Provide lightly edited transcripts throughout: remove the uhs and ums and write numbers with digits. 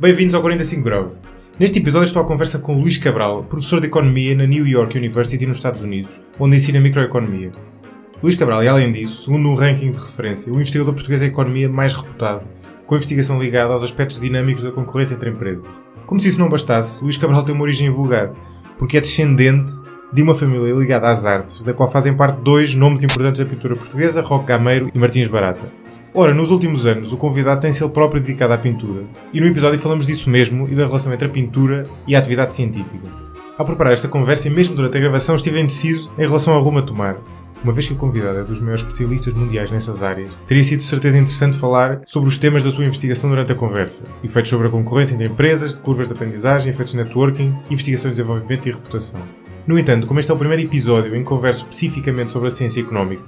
Bem-vindos ao 45 Graus. Neste episódio estou à conversa com Luís Cabral, professor de Economia na New York University nos Estados Unidos, onde ensina microeconomia. Luís Cabral é, além disso, segundo um ranking de referência, o investigador português da economia mais reputado, com investigação ligada aos aspectos dinâmicos da concorrência entre empresas. Como se isso não bastasse, Luís Cabral tem uma origem vulgar, porque é descendente de uma família ligada às artes, da qual fazem parte dois nomes importantes da pintura portuguesa, Roque Gameiro e Martins Barata. Ora, nos últimos anos, o convidado tem-se ele próprio dedicado à pintura, e no episódio falamos disso mesmo e da relação entre a pintura e a atividade científica. Ao preparar esta conversa e mesmo durante a gravação estive indeciso em relação ao rumo a tomar. Uma vez que o convidado é dos maiores especialistas mundiais nessas áreas, teria sido de certeza interessante falar sobre os temas da sua investigação durante a conversa, efeitos sobre a concorrência entre empresas, de curvas de aprendizagem, efeitos de networking, investigação de desenvolvimento e reputação. No entanto, como este é o primeiro episódio em que converso especificamente sobre a ciência económica,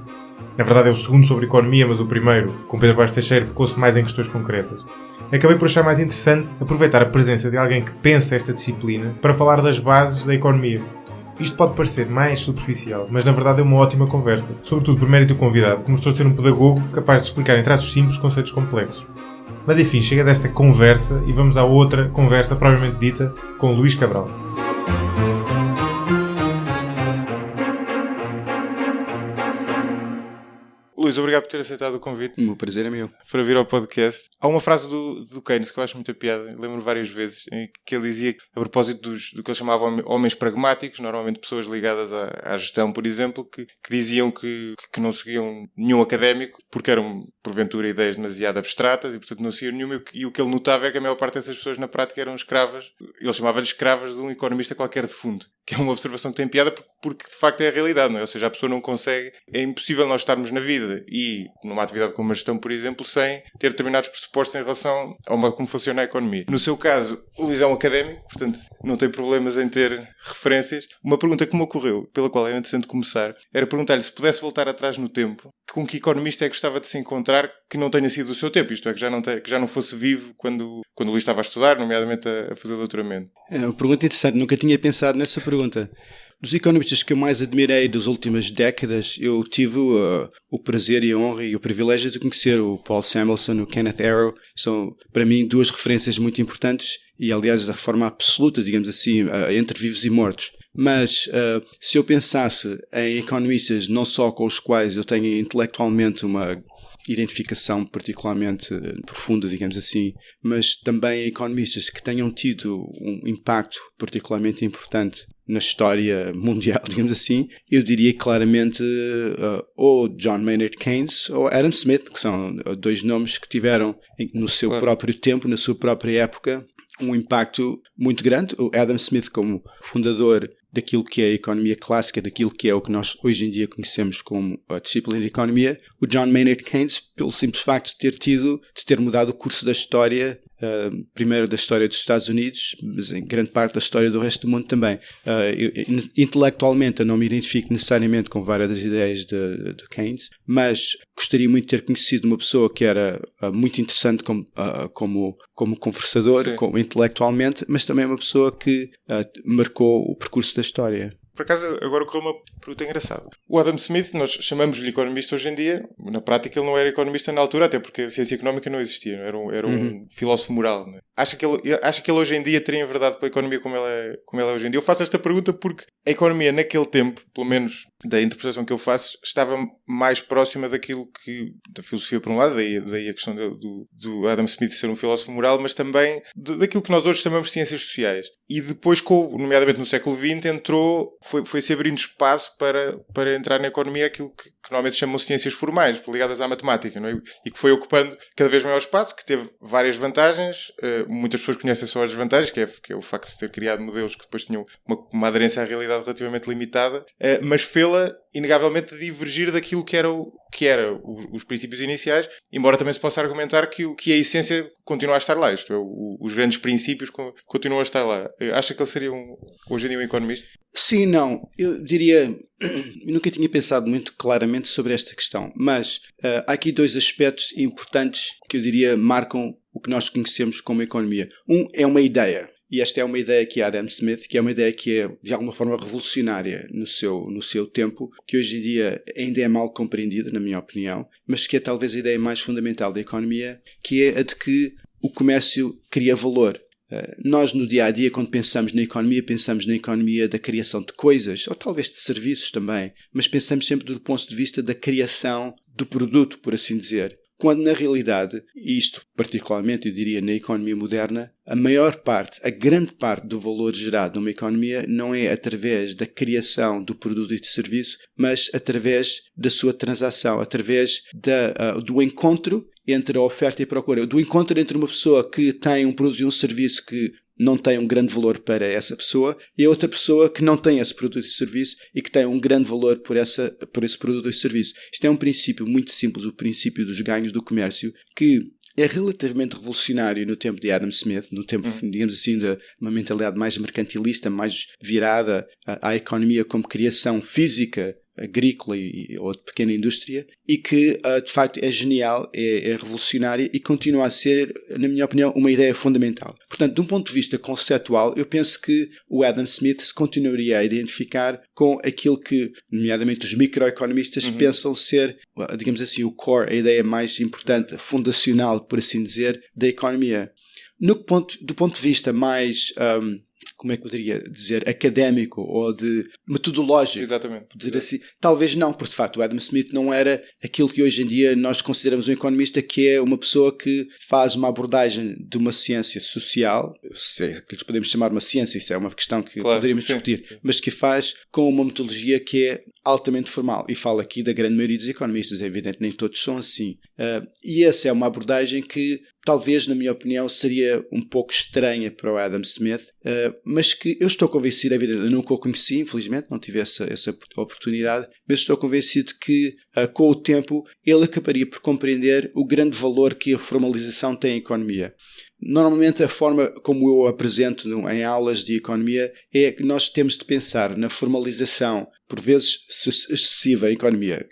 na verdade é o segundo sobre economia, mas o primeiro, com Pedro Baixo Teixeira, focou-se mais em questões concretas. Acabei por achar mais interessante aproveitar a presença de alguém que pensa esta disciplina para falar das bases da economia. Isto pode parecer mais superficial, mas na verdade é uma ótima conversa, sobretudo por mérito do convidado, que mostrou ser um pedagogo capaz de explicar em traços simples conceitos complexos. Mas enfim, chega desta conversa e vamos à outra conversa propriamente dita com Luís Cabral. Luís, obrigado por ter aceitado o convite. O meu prazer é meu. Para vir ao podcast. Há uma frase do Keynes que eu acho muita piada, lembro várias vezes, em que ele dizia, a propósito do que ele chamava homens pragmáticos, normalmente pessoas ligadas à gestão, por exemplo, que diziam que não seguiam nenhum académico, porque eram, porventura, ideias demasiado abstratas e, portanto, não seguiam nenhuma. E o que ele notava é que a maior parte dessas pessoas, na prática, eram escravas. Ele chamava-lhes escravas de um economista qualquer de fundo. Que é uma observação que tem piada porque de facto é a realidade, não é? Ou seja, a pessoa não consegue... É impossível nós estarmos na vida e numa atividade como a gestão, por exemplo, sem ter determinados pressupostos em relação ao modo como funciona a economia. No seu caso, o Luís é um académico, portanto não tem problemas em ter referências. Uma pergunta que me ocorreu, pela qual era interessante começar, era perguntar-lhe se pudesse voltar atrás no tempo, com que economista é que gostava de se encontrar que não tenha sido do seu tempo, isto é, que já não fosse vivo quando o Luís estava a estudar, nomeadamente a fazer o doutoramento. É uma pergunta interessante, nunca tinha pensado nessa pergunta. Dos economistas que eu mais admirei das últimas décadas, eu tive o prazer e a honra e o privilégio de conhecer o Paul Samuelson, o Kenneth Arrow. São, para mim, duas referências muito importantes e, aliás, da forma absoluta, digamos assim, entre vivos e mortos. Mas, se eu pensasse em economistas não só com os quais eu tenho intelectualmente uma identificação particularmente profunda, digamos assim, mas também economistas que tenham tido um impacto particularmente importante na história mundial, digamos assim, eu diria claramente ou John Maynard Keynes ou Adam Smith, que são dois nomes que tiveram no seu próprio tempo, na sua própria época, um impacto muito grande. O Adam Smith como fundador daquilo que é a economia clássica, daquilo que é o que nós hoje em dia conhecemos como a disciplina de economia, o John Maynard Keynes, pelo simples facto de ter mudado o curso da história, primeiro da história dos Estados Unidos, mas em grande parte da história do resto do mundo também. Intelectualmente eu não me identifico necessariamente com várias das ideias de Keynes, mas gostaria muito de ter conhecido uma pessoa que era muito interessante como conversador, intelectualmente, mas também uma pessoa que marcou o percurso da história. Por acaso, agora ocorreu uma pergunta engraçada. O Adam Smith, nós chamamos-lhe economista hoje em dia. Na prática, ele não era economista na altura, até porque a ciência económica não existia. Não? Era um filósofo moral. Não é? Acha que ele hoje em dia teria verdade pela economia como ela é hoje em dia? Eu faço esta pergunta porque a economia naquele tempo, pelo menos da interpretação que eu faço, estava mais próxima daquilo da filosofia por um lado, daí a questão do Adam Smith ser um filósofo moral, mas também daquilo que nós hoje chamamos de ciências sociais. E depois, nomeadamente no século XX, foi-se abrindo espaço para entrar na economia aquilo que normalmente chamam de ciências formais, ligadas à matemática, não é? E que foi ocupando cada vez maior espaço, que teve várias vantagens. Muitas pessoas conhecem só as desvantagens, que é o facto de ter criado modelos que depois tinham uma aderência à realidade relativamente limitada, mas fê-la, inegavelmente, divergir daquilo que era os princípios iniciais, embora também se possa argumentar que a essência continua a estar lá, isto é, os grandes princípios continuam a estar lá. Acha que ele seria hoje em dia um economista? Sim, não. Eu diria... Eu nunca tinha pensado muito claramente sobre esta questão, mas há aqui dois aspectos importantes que eu diria marcam o que nós conhecemos como economia. Um é uma ideia. e esta é uma ideia que é Adam Smith, que é uma ideia que é de alguma forma revolucionária no seu tempo, que hoje em dia ainda é mal compreendida, na minha opinião, mas que é talvez a ideia mais fundamental da economia, que é a de que o comércio cria valor. Nós no dia-a-dia, quando pensamos na economia da criação de coisas, ou talvez de serviços também, mas pensamos sempre do ponto de vista da criação do produto, por assim dizer. Quando na realidade, e isto particularmente eu diria na economia moderna, a grande parte do valor gerado numa economia não é através da criação do produto e do serviço, mas através da sua transação, através do encontro entre a oferta e a procura, do encontro entre uma pessoa que tem um produto e um serviço que não tem um grande valor para essa pessoa e a outra pessoa que não tem esse produto e serviço e que tem um grande valor por esse produto e serviço. Isto é um princípio muito simples, o princípio dos ganhos do comércio, que é relativamente revolucionário no tempo de Adam Smith, no tempo, digamos assim, de uma mentalidade mais mercantilista, mais virada à economia como criação física, agrícola ou de pequena indústria, e que de facto é genial, é revolucionária e continua a ser, na minha opinião, uma ideia fundamental. Portanto, de um ponto de vista conceptual, eu penso que o Adam Smith se continuaria a identificar com aquilo que, nomeadamente, os microeconomistas pensam ser, digamos assim, o core, a ideia mais importante, fundacional, por assim dizer, da economia. Do ponto de vista mais como é que eu poderia dizer, académico ou de metodológico. Exatamente. Dizer assim, talvez não, porque de facto o Adam Smith não era aquilo que hoje em dia nós consideramos um economista, que é uma pessoa que faz uma abordagem de uma ciência social, se é que lhes podemos chamar uma ciência, isso é uma questão que poderíamos discutir, mas que faz com uma metodologia que é altamente formal. E falo aqui da grande maioria dos economistas, é evidente, nem todos são assim. E essa é uma abordagem que talvez, na minha opinião, seria um pouco estranha para o Adam Smith, mas que eu estou convencido, é evidente, eu nunca o conheci, infelizmente, não tive essa oportunidade, mas estou convencido que, com o tempo, ele acabaria por compreender o grande valor que a formalização tem em economia. Normalmente a forma como eu apresento em aulas de economia é que nós temos de pensar na formalização, por vezes excessiva em economia,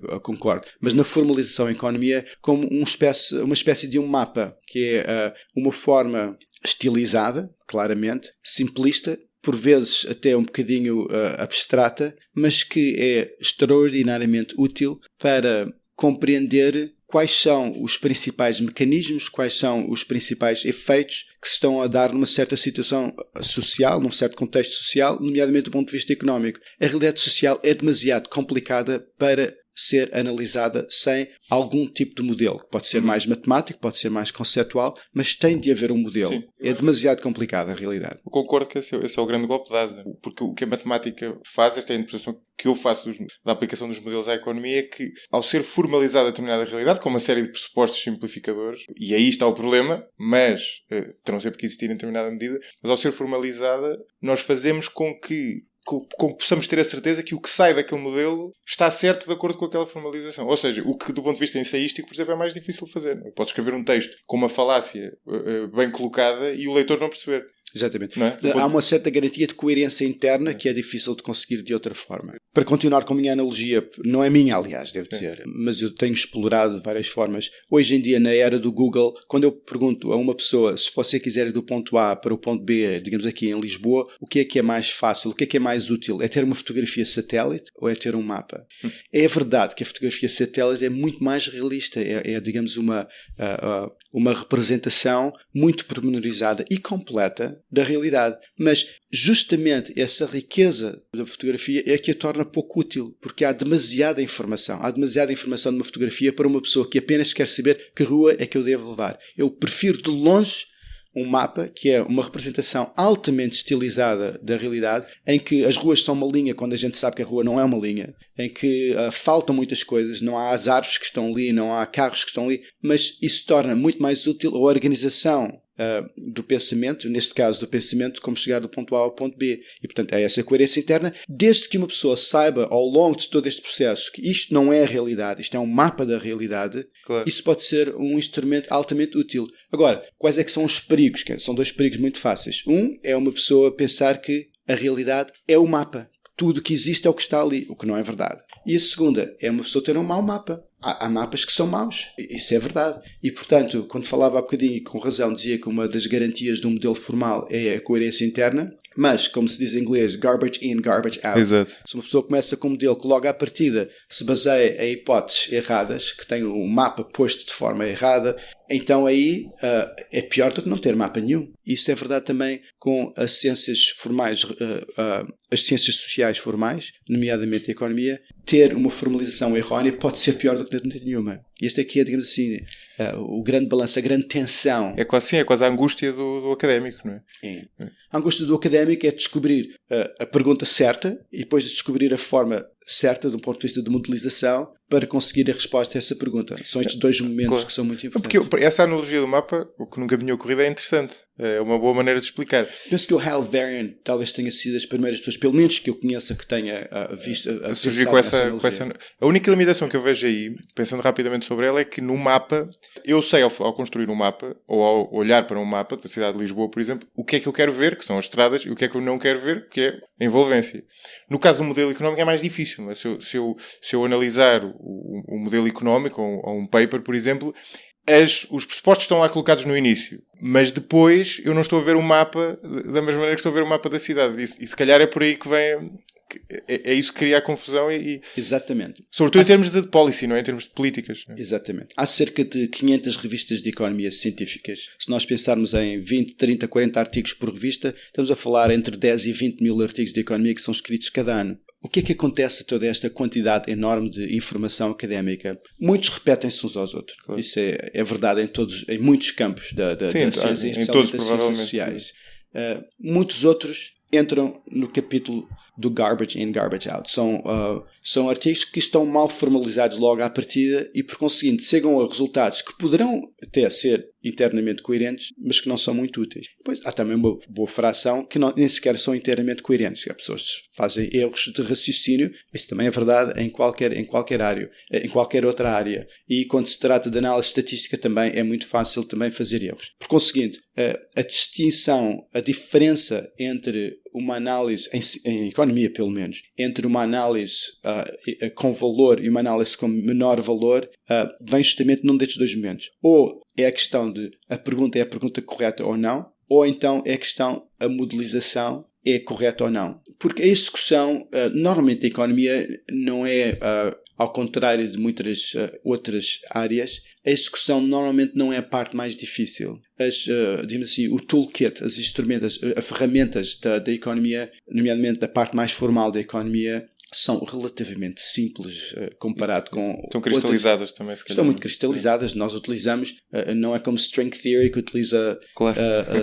eu concordo, mas na formalização em economia como uma espécie de um mapa, que é uma forma estilizada, claramente, simplista, por vezes até um bocadinho abstrata, mas que é extraordinariamente útil para compreender quais são os principais mecanismos, quais são os principais efeitos que se estão a dar numa certa situação social, num certo contexto social, nomeadamente do ponto de vista económico. A realidade social é demasiado complicada para ser analisada sem algum tipo de modelo, que pode ser mais matemático, pode ser mais conceptual, mas tem de haver um modelo. Sim, é demasiado complicado a realidade. Eu concordo que esse é o grande golpe de asa, porque o que a matemática faz, esta é a interpretação que eu faço da aplicação dos modelos à economia, é que ao ser formalizada determinada realidade, com uma série de pressupostos simplificadores, e aí está o problema, mas terão sempre que existir em determinada medida, mas ao ser formalizada, nós fazemos com que possamos ter a certeza que o que sai daquele modelo está certo de acordo com aquela formalização. Ou seja, o que do ponto de vista ensaístico, por exemplo, é mais difícil de fazer. Podes escrever um texto com uma falácia bem colocada e o leitor não perceber. Exatamente. Não é? Há uma certa garantia de coerência interna que é difícil de conseguir de outra forma. Para continuar com a minha analogia, não é minha, aliás, devo dizer, mas eu tenho explorado de várias formas. Hoje em dia, na era do Google, quando eu pergunto a uma pessoa se você quiser ir do ponto A para o ponto B, digamos aqui em Lisboa, o que é mais fácil, o que é mais útil? É ter uma fotografia satélite ou é ter um mapa? É verdade que a fotografia satélite é muito mais realista, digamos, uma representação muito pormenorizada e completa da realidade. Mas justamente essa riqueza da fotografia é que a torna pouco útil, porque há demasiada informação. Há demasiada informação numa fotografia para uma pessoa que apenas quer saber que rua é que eu devo levar. Eu prefiro de longe um mapa, que é uma representação altamente estilizada da realidade, em que as ruas são uma linha quando a gente sabe que a rua não é uma linha, em que faltam muitas coisas, não há as árvores que estão ali, não há carros que estão ali, mas isso torna muito mais útil a organização do pensamento, neste caso do pensamento, como chegar do ponto A ao ponto B. E, portanto, é essa coerência interna, desde que uma pessoa saiba ao longo de todo este processo que isto não é a realidade, isto é um mapa da realidade, claro. Isso pode ser um instrumento altamente útil. Agora, quais é que são os perigos? São dois perigos muito fáceis. Um é uma pessoa pensar que a realidade é o mapa. Tudo que existe é o que está ali, o que não é verdade. E a segunda é uma pessoa ter um mau mapa. há mapas que são maus. Isso é verdade. E, portanto, quando falava há bocadinho, e com razão, dizia que uma das garantias de um modelo formal é a coerência interna, mas, como se diz em inglês, garbage in, garbage out. Exato. Se uma pessoa começa com um modelo que logo à partida se baseia em hipóteses erradas, que tem um mapa posto de forma errada, então aí é pior do que não ter mapa nenhum. Isso é verdade também com as ciências formais, as ciências sociais formais, nomeadamente a economia. Ter uma formalização errónea pode ser pior do que não ter nenhuma. Este aqui é, digamos assim, o grande balanço, a grande tensão. É quase a angústia do académico, não é? A angústia do académico é descobrir a pergunta certa e depois de descobrir a forma certa, do ponto de vista de modelização, para conseguir a resposta a essa pergunta. São estes dois momentos que são muito importantes. Porque essa analogia do mapa, o que nunca me tinha ocorrido, é interessante. É uma boa maneira de explicar. Penso que o Hal Varian talvez tenha sido as primeiras pessoas, pelo menos que eu conheça, que tenha visto surgir com essa. A única limitação que eu vejo aí, pensando rapidamente sobre ela, é que no mapa, eu sei ao construir um mapa, ou ao olhar para um mapa da cidade de Lisboa, por exemplo, o que é que eu quero ver, que são as estradas, e o que é que eu não quero ver, que é a envolvência. No caso do modelo económico é mais difícil. Mas se eu analisar o modelo económico, ou um paper, por exemplo, os pressupostos estão lá colocados no início, mas depois eu não estou a ver o mapa da mesma maneira que estou a ver o mapa da cidade. E se calhar é por aí que vem... É isso que cria a confusão Exatamente. Sobretudo em termos de policy, não é? Em termos de políticas. Não é? Exatamente. Há cerca de 500 revistas de economia científicas. Se nós pensarmos em 20, 30, 40 artigos por revista, estamos a falar entre 10 e 20 mil artigos de economia que são escritos cada ano. O que é que acontece a toda esta quantidade enorme de informação académica? Muitos repetem-se uns aos outros. Claro. Isso é verdade em muitos campos da ciência, especialmente das ciências sociais. Muitos outros entram no capítulo do garbage in, garbage out. São artigos que estão mal formalizados logo à partida e, por conseguinte, chegam a resultados que poderão até ser internamente coerentes, mas que não são muito úteis. Depois, há também uma boa fração que nem sequer são inteiramente coerentes. As pessoas fazem erros de raciocínio. Isso também é verdade em qualquer área, em qualquer outra área. E quando se trata de análise estatística também é muito fácil também fazer erros. Por conseguinte, a distinção, a diferença entre uma análise, em economia pelo menos, entre uma análise com valor e uma análise com menor valor, vem justamente num destes dois momentos. Ou é a questão de a pergunta é a pergunta correta ou não, ou então é a questão, a modelização é correta ou não. Porque a execução, normalmente a economia não é... ao contrário de muitas outras áreas, a execução normalmente não é a parte mais difícil. Digamos assim, o toolkit, as instrumentos, as ferramentas da economia, nomeadamente da parte mais formal da economia, são relativamente simples comparado com... Estão cristalizadas outras, também, se calhar. Estão muito cristalizadas. Nós utilizamos, não é como String Theory que utiliza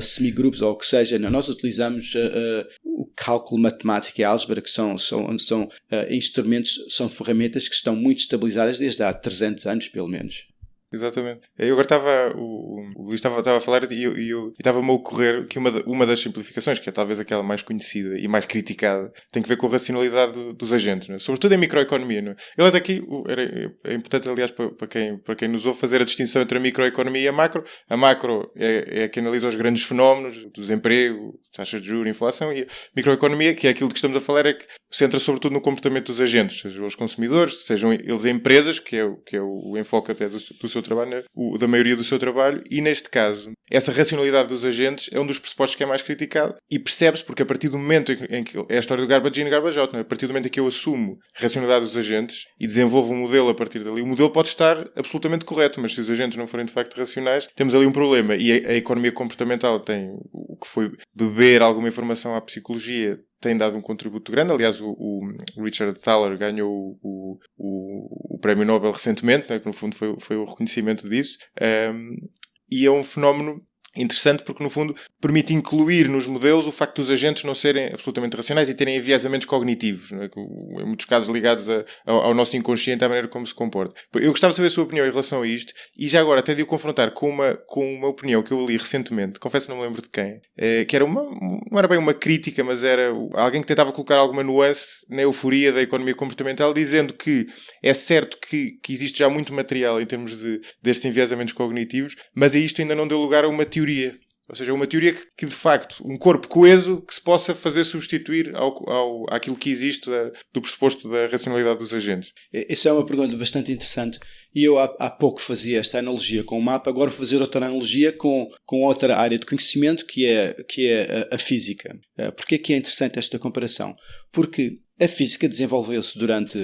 semigroups ou o que seja. Não, nós utilizamos o cálculo matemático e a álgebra, que são instrumentos, são ferramentas que estão muito estabilizadas desde há 300 anos, pelo menos. Exatamente. Eu agora o Luís estava a falar e eu estava-me a ocorrer que uma das simplificações, que é talvez aquela mais conhecida e mais criticada, tem que ver com a racionalidade dos agentes, não é? Sobretudo em microeconomia. Não é? Aliás, aqui é importante, aliás, para quem nos ouve, fazer a distinção entre a microeconomia e a macro. A macro é a que analisa os grandes fenómenos, o desemprego, taxas de juros, inflação, e a microeconomia, que é aquilo de que estamos a falar, é que centra sobretudo no comportamento dos agentes, sejam os consumidores, sejam eles empresas, que é o enfoque até do seu trabalho, né? Da maioria do seu trabalho, e neste caso, essa racionalidade dos agentes é um dos pressupostos que é mais criticado, e percebe-se porque a partir do momento em que é a história do garbage in, garbage out, não é? A partir do momento em que eu assumo a racionalidade dos agentes e desenvolvo um modelo a partir dali, o modelo pode estar absolutamente correto, mas se os agentes não forem de facto racionais, temos ali um problema. E a economia comportamental tem o que foi beber alguma informação à psicologia, tem dado um contributo grande. Aliás, o Richard Thaler ganhou o Prémio Nobel recentemente, né, que no fundo foi o reconhecimento disso. E é um fenómeno interessante porque, no fundo, permite incluir nos modelos o facto dos agentes não serem absolutamente racionais e terem enviesamentos cognitivos, não é? Em muitos casos ligados ao nosso inconsciente, à maneira como se comporta. Eu gostava de saber a sua opinião em relação a isto, e já agora até de o confrontar com uma opinião que eu li recentemente, confesso que não me lembro de quem, que era não era bem uma crítica, mas era alguém que tentava colocar alguma nuance na euforia da economia comportamental, dizendo que é certo que existe já muito material em termos destes enviesamentos cognitivos, mas a isto ainda não deu lugar a uma teoria. Ou seja, uma teoria que de facto, um corpo coeso que se possa fazer substituir àquilo que existe do pressuposto da racionalidade dos agentes. Essa é uma pergunta bastante interessante E eu há pouco fazia esta analogia com o mapa, agora vou fazer outra analogia com outra área de conhecimento que é a física. Porquê é que é interessante esta comparação? Porque a física desenvolveu-se durante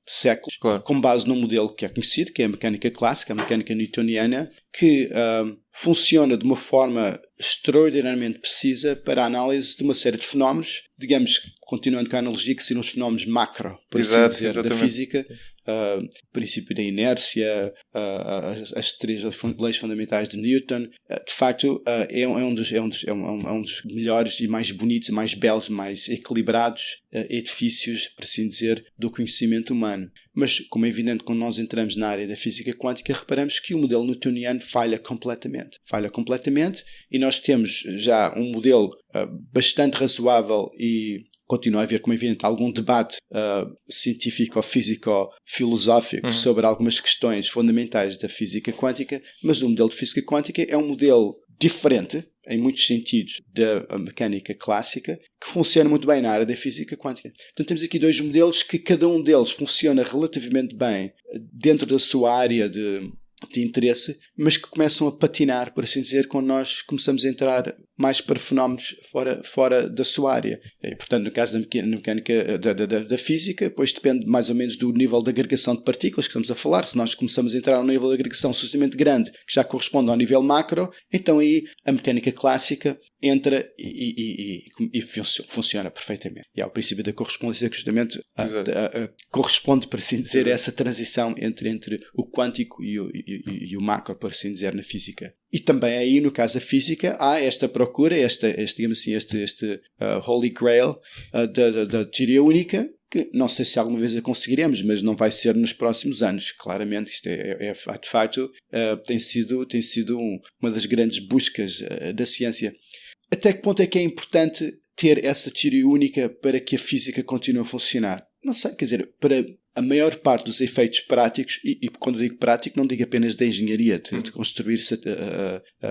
séculos, claro, com base num modelo que é conhecido, que é a mecânica clássica, a mecânica newtoniana, que funciona de uma forma extraordinariamente precisa para a análise de uma série de fenómenos, digamos, continuando com a analogia, que seriam os fenómenos macro, por assim dizer, da física. O princípio da inércia, as 3 leis fundamentais de Newton, de facto é um dos melhores e mais bonitos, mais belos, mais equilibrados edifícios, por assim dizer, do conhecimento humano. Mas, como é evidente, quando nós entramos na área da física quântica, reparamos que o modelo newtoniano falha completamente. E nós temos já um modelo bastante razoável e continua a haver, como é evidente, algum debate científico, físico, filosófico sobre algumas questões fundamentais da física quântica, mas o modelo de física quântica é um modelo diferente, em muitos sentidos, da mecânica clássica, que funciona muito bem na área da física quântica. Portanto, temos aqui 2 modelos que cada um deles funciona relativamente bem dentro da sua área de interesse, mas que começam a patinar, por assim dizer, quando nós começamos a entrar mais para fenómenos fora da sua área. E, portanto, no caso da mecânica da física, depois depende mais ou menos do nível de agregação de partículas que estamos a falar. Se nós começamos a entrar num nível de agregação suficientemente grande, que já corresponde ao nível macro, então aí a mecânica clássica entra e funciona perfeitamente. E há o princípio da correspondência que justamente corresponde, por assim dizer, a essa transição entre o quântico e o macro, por assim dizer, na física. E também aí, no caso da física, há esta procura, digamos assim, este Holy Grail da teoria única, que não sei se alguma vez a conseguiremos, mas não vai ser nos próximos anos. Claramente, isto de facto, tem sido uma das grandes buscas da ciência. Até que ponto é que é importante ter essa teoria única para que a física continue a funcionar? Não sei, quer dizer, para a maior parte dos efeitos práticos, e quando digo prático não digo apenas da engenharia, de construir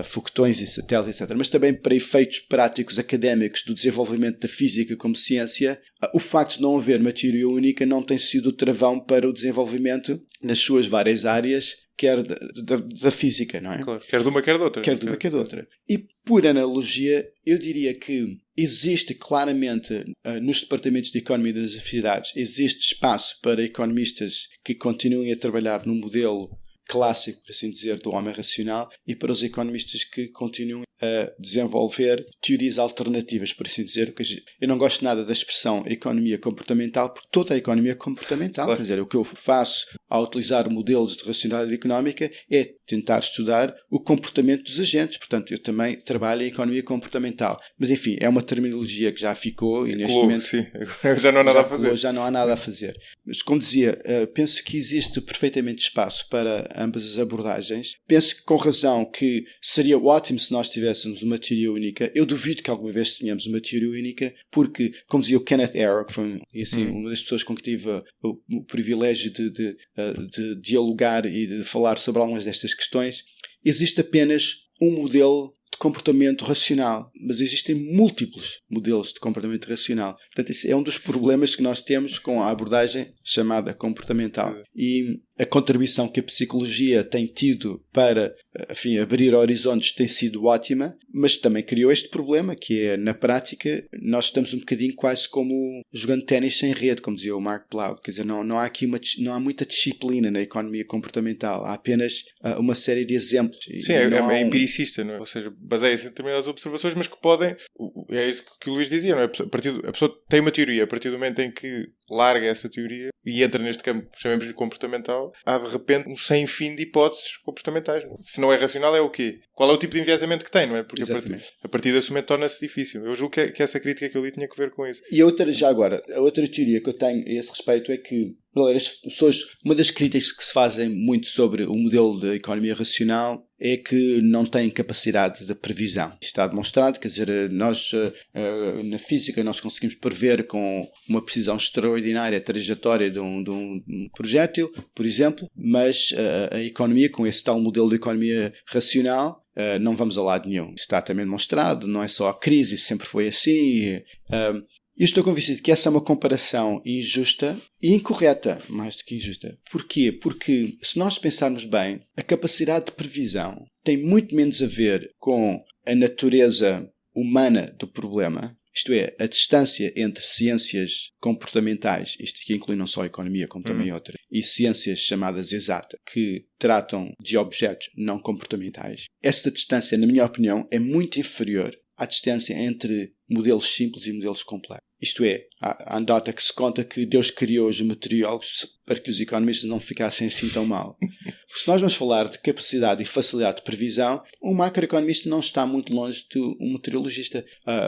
foguetões e satélites, etc., mas também para efeitos práticos académicos do desenvolvimento da física como ciência, o facto de não haver uma teoria única não tem sido o travão para o desenvolvimento nas suas várias áreas, quer da física, não é? Claro. Quer de uma, quer de outra. Quer de uma, quer de outra. E, por analogia, eu diria que existe claramente, nos departamentos de economia das universidades, existe espaço para economistas que continuem a trabalhar no modelo clássico, por assim dizer, do homem racional, e para os economistas que continuem a desenvolver teorias alternativas, por assim dizer. Eu não gosto nada da expressão economia comportamental, porque toda a economia é comportamental. Claro. Quer dizer, o que eu faço ao utilizar modelos de racionalidade económica é tentar estudar o comportamento dos agentes. Portanto, eu também trabalho em economia comportamental. Mas, enfim, é uma terminologia que já ficou e neste momento... Sim, já não há nada a fazer. Já não há nada a fazer. Mas, como dizia, penso que existe perfeitamente espaço para ambas as abordagens. Penso que, com razão, que seria ótimo se nós tivéssemos uma teoria única. Eu duvido que alguma vez tenhamos uma teoria única, porque, como dizia o Kenneth Arrow, que foi uma das pessoas com que tive o privilégio de dialogar e de falar sobre algumas destas questões, existe apenas um modelo de comportamento racional, mas existem múltiplos modelos de comportamento racional. Portanto, esse é um dos problemas que nós temos com a abordagem chamada comportamental. E a contribuição que a psicologia tem tido para, enfim, abrir horizontes tem sido ótima, mas também criou este problema, que é, na prática, nós estamos um bocadinho quase como jogando ténis sem rede, como dizia o Mark Blau. Quer dizer, não há aqui não há muita disciplina na economia comportamental. Há apenas uma série de exemplos. Sim, é empiricista, não é? Ou seja, baseia-se em determinadas observações, mas que podem... É isso que o Luís dizia, não é? A pessoa tem uma teoria, a partir do momento em que larga essa teoria e entra neste campo, chamemos-lhe comportamental, há de repente um sem fim de hipóteses comportamentais. Não é? Se não é racional, é o quê? Qual é o tipo de enviesamento que tem, não é? Porque a partir desse momento torna-se difícil. Eu julgo que essa crítica que eu li tinha que ver com isso. E a outra teoria que eu tenho a esse respeito é que as pessoas, uma das críticas que se fazem muito sobre o modelo da economia racional é que não tem capacidade de previsão. Está demonstrado, quer dizer, nós na física nós conseguimos prever com uma precisão extraordinária a trajetória de um projétil, por exemplo, mas a economia, com esse tal modelo de economia racional, não vamos a lado nenhum. Isso está também demonstrado, não é só a crise, sempre foi assim. E estou convencido que essa é uma comparação injusta e incorreta, mais do que injusta. Porquê? Porque, se nós pensarmos bem, a capacidade de previsão tem muito menos a ver com a natureza humana do problema, isto é, a distância entre ciências comportamentais, isto que inclui não só a economia como também outras, e ciências chamadas exatas, que tratam de objetos não comportamentais. Esta distância, na minha opinião, é muito inferior à distância entre modelos simples e modelos complexos. Isto é, há anedota que se conta que Deus criou os meteorólogos para que os economistas não ficassem assim tão mal. Se nós vamos falar de capacidade e facilidade de previsão, um macroeconomista não está muito longe de um meteorologista.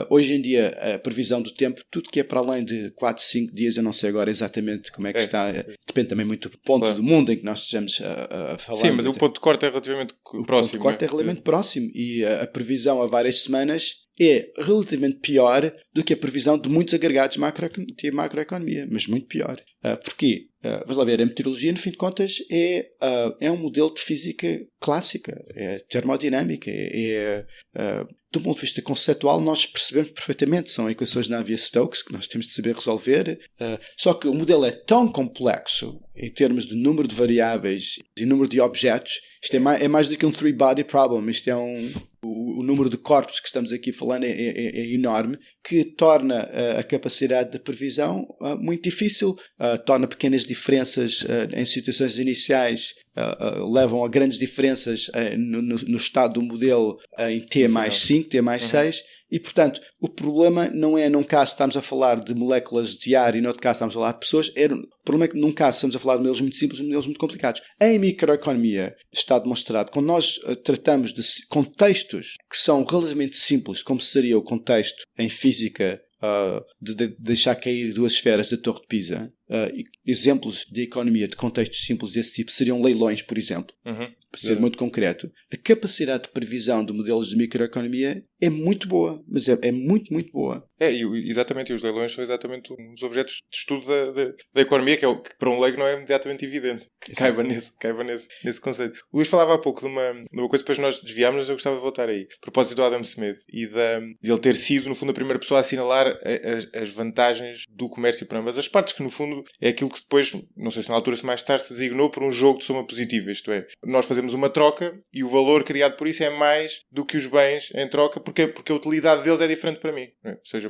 Hoje em dia, a previsão do tempo, tudo que é para além de 4, 5 dias, eu não sei agora exatamente como é que está, depende também muito do ponto do mundo em que nós estejamos a falar. Sim, mas o ponto de corte é relativamente próximo. O ponto de corte é relativamente próximo e a previsão a várias semanas é relativamente pior do que a previsão de muitos agregados de macroeconomia, mas muito pior. Porquê? Vamos lá ver, a meteorologia, no fim de contas, é um modelo de física clássica, é termodinâmica, do ponto de vista conceitual, nós percebemos perfeitamente, são equações de Navier-Stokes que nós temos de saber resolver, só que o modelo é tão complexo em termos de número de variáveis e número de objetos, isto é mais do que um three-body problem, isto é o número de corpos que estamos aqui falando é enorme, que torna a capacidade de previsão muito difícil, torna pequenas diferenças em situações iniciais, levam a grandes diferenças no estado do modelo em T mais 5, T mais 6, e, portanto, o problema não é num caso estamos a falar de moléculas de ar e no outro caso estamos a falar de pessoas, o problema é que num caso estamos a falar de modelos muito simples e modelos muito complicados. Em microeconomia está demonstrado, quando nós tratamos de contextos que são relativamente simples, como seria o contexto em física de deixar cair duas esferas da Torre de Pisa, exemplos de economia de contextos simples desse tipo seriam leilões, por exemplo, para ser muito concreto. A capacidade de previsão de modelos de microeconomia é muito boa, mas é muito, muito boa. Exatamente, e os leilões são exatamente um dos objetos de estudo da economia, que para um leigo não é imediatamente evidente. Caiba nesse conceito. O Luís falava há pouco de uma coisa, depois nós desviámos, mas eu gostava de voltar aí. A propósito do Adam Smith e de ele ter sido, no fundo, a primeira pessoa a assinalar as vantagens do comércio para ambas as partes, que no fundo é aquilo que depois, não sei se na altura, se mais tarde, se designou por um jogo de soma positiva. Isto é, nós fazemos uma troca e o valor criado por isso é mais do que os bens em troca, porque a utilidade deles é diferente para mim. Ou seja,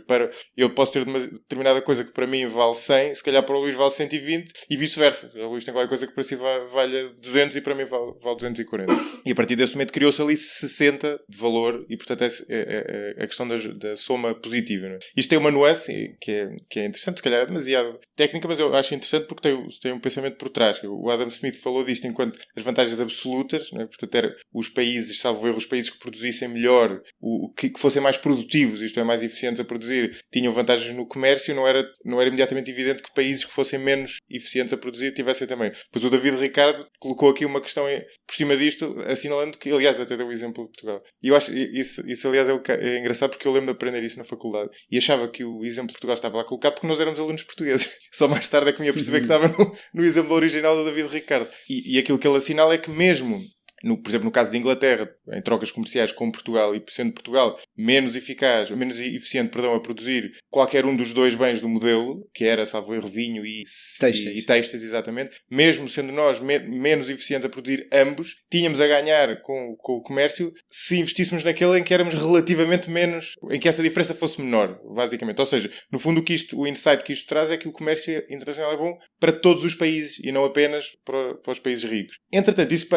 eu posso ter uma determinada coisa que para mim vale 100, se calhar para o Luís vale 120 e vice-versa. O Luís tem qualquer coisa que para si vale 200 e para mim vale 240. E a partir desse momento criou-se ali 60 de valor e, portanto, é a questão da soma positiva. Não é? Isto tem uma nuance que é interessante, se calhar é demasiado técnica, mas eu acho interessante porque tem um pensamento por trás. O Adam Smith falou disto enquanto as vantagens absolutas, não é? Portanto, era os países, salvo erro, os países que produzissem melhor, que fossem mais produtivos, isto é, mais eficientes a produzir, tinham vantagens no comércio, não era imediatamente evidente que países que fossem menos eficientes a produzir tivessem também. Pois o David Ricardo colocou aqui uma questão por cima disto, assinalando que, aliás, até deu o exemplo de Portugal. E eu acho isso aliás, é engraçado porque eu lembro de aprender isso na faculdade e achava que o exemplo de Portugal estava lá colocado porque nós éramos alunos portugueses. Só mais tarde é que me ia perceber que estava no exemplo original do David Ricardo. E aquilo que ele assinala é que mesmo por exemplo, no caso de Inglaterra, em trocas comerciais com Portugal, e sendo Portugal menos eficiente a produzir qualquer um dos dois bens do modelo, que era, salvo erro, vinho e têxteis, exatamente, mesmo sendo nós menos eficientes a produzir ambos, tínhamos a ganhar com o comércio se investíssemos naquele em que éramos relativamente menos, em que essa diferença fosse menor, basicamente. Ou seja, no fundo o insight que isto traz é que o comércio internacional é bom para todos os países e não apenas para os países ricos. Entretanto, isso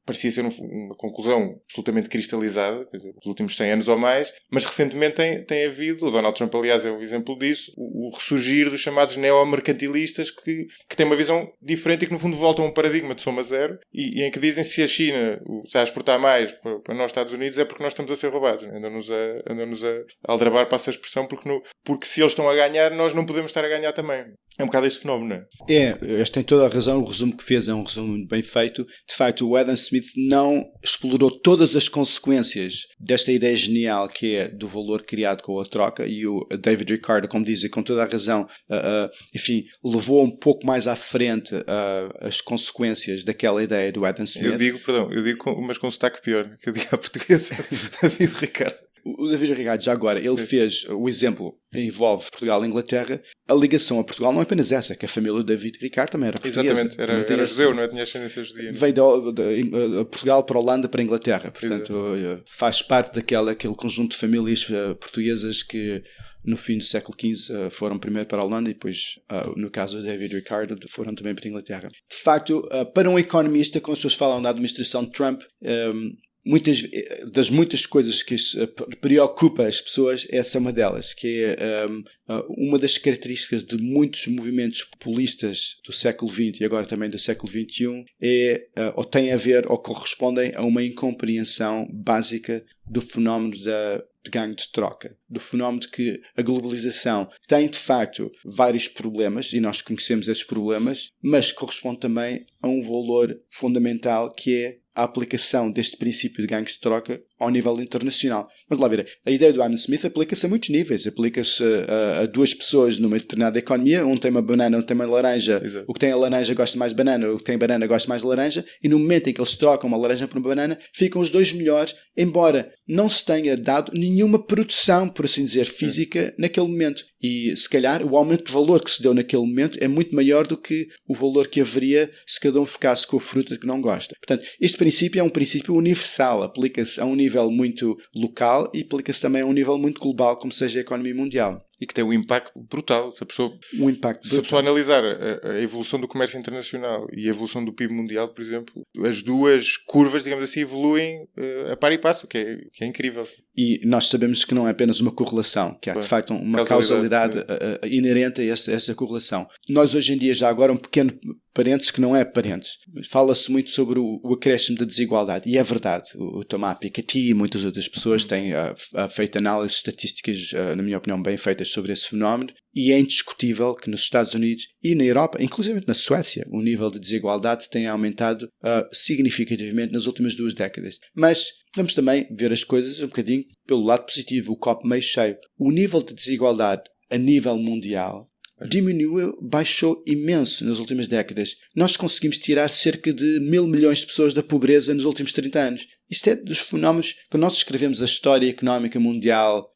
parecia ser uma conclusão absolutamente cristalizada, quer dizer, nos últimos 100 anos ou mais, mas recentemente tem havido, o Donald Trump aliás é um exemplo disso, o ressurgir dos chamados neomercantilistas que têm uma visão diferente e que no fundo voltam a um paradigma de soma zero e em que dizem se a China está a exportar mais para nós Estados Unidos é porque nós estamos a ser roubados, andam-nos a aldrabar para essa expressão porque se eles estão a ganhar nós não podemos estar a ganhar também. É um bocado este fenómeno, não é? Este tem toda a razão, o resumo que fez é um resumo muito bem feito. De facto, o Adam Smith não explorou todas as consequências desta ideia genial que é do valor criado com a troca, e o David Ricardo, como dizem, com toda a razão, levou um pouco mais à frente as consequências daquela ideia do Adam Smith. Eu digo, mas com um sotaque pior, que eu digo à portuguesa, David Ricardo. o David Ricardo, já agora, ele fez o exemplo que envolve Portugal e Inglaterra. A ligação a Portugal não é apenas essa, que a família do David Ricardo também era portuguesa. Exatamente, era judeu, não é? Tinha ascendência judia. Veio de Portugal para a Holanda, para a Inglaterra. Portanto, faz parte daquele conjunto de famílias portuguesas que no fim do século XV foram primeiro para a Holanda e depois, no caso do David Ricardo, foram também para a Inglaterra. De facto, para um economista, quando as pessoas falam da administração de Trump, muitas coisas que preocupa as pessoas, essa é uma delas, que é uma das características de muitos movimentos populistas do século XX e agora também do século XXI ou tem a ver ou correspondem a uma incompreensão básica do fenómeno de ganho de troca, do fenómeno de que a globalização tem de facto vários problemas e nós conhecemos esses problemas, mas corresponde também a um valor fundamental que é a aplicação deste princípio de ganhos de troca ao nível internacional. Mas lá ver, a ideia do Adam Smith aplica-se a muitos níveis. Aplica-se a duas pessoas numa determinada economia. Um tem uma banana, um tem uma laranja. Exato. O que tem a laranja gosta mais de banana, o que tem banana gosta mais de laranja. E no momento em que eles trocam uma laranja por uma banana, ficam os dois melhores, embora não se tenha dado nenhuma produção, por assim dizer, física naquele momento. E se calhar o aumento de valor que se deu naquele momento é muito maior do que o valor que haveria se cada um ficasse com a fruta que não gosta. Portanto, este princípio é um princípio universal. Aplica-se a um nível muito local e aplica-se também a um nível muito global, como seja a economia mundial. E que tem um impacto brutal. Se a pessoa analisar a evolução do comércio internacional e a evolução do PIB mundial, por exemplo, as duas curvas, digamos assim, evoluem a par e passo, que é incrível. E nós sabemos que não é apenas uma correlação, que há de facto uma causalidade inerente a essa correlação. Nós hoje em dia, já agora um pequeno parênteses que não é parênteses, fala-se muito sobre o acréscimo da desigualdade, e é verdade. O Thomas Piketty e muitas outras pessoas têm feito análises estatísticas, na minha opinião, bem feitas sobre esse fenómeno, e é indiscutível que nos Estados Unidos e na Europa, inclusive na Suécia, o nível de desigualdade tem aumentado significativamente nas últimas 2 décadas. Mas vamos também ver as coisas um bocadinho pelo lado positivo, o copo meio cheio. O nível de desigualdade a nível mundial baixou imenso nas últimas décadas. Nós conseguimos tirar cerca de 1.000 milhões de pessoas da pobreza nos últimos 30 anos. Isto é dos fenómenos que nós escrevemos a história económica mundial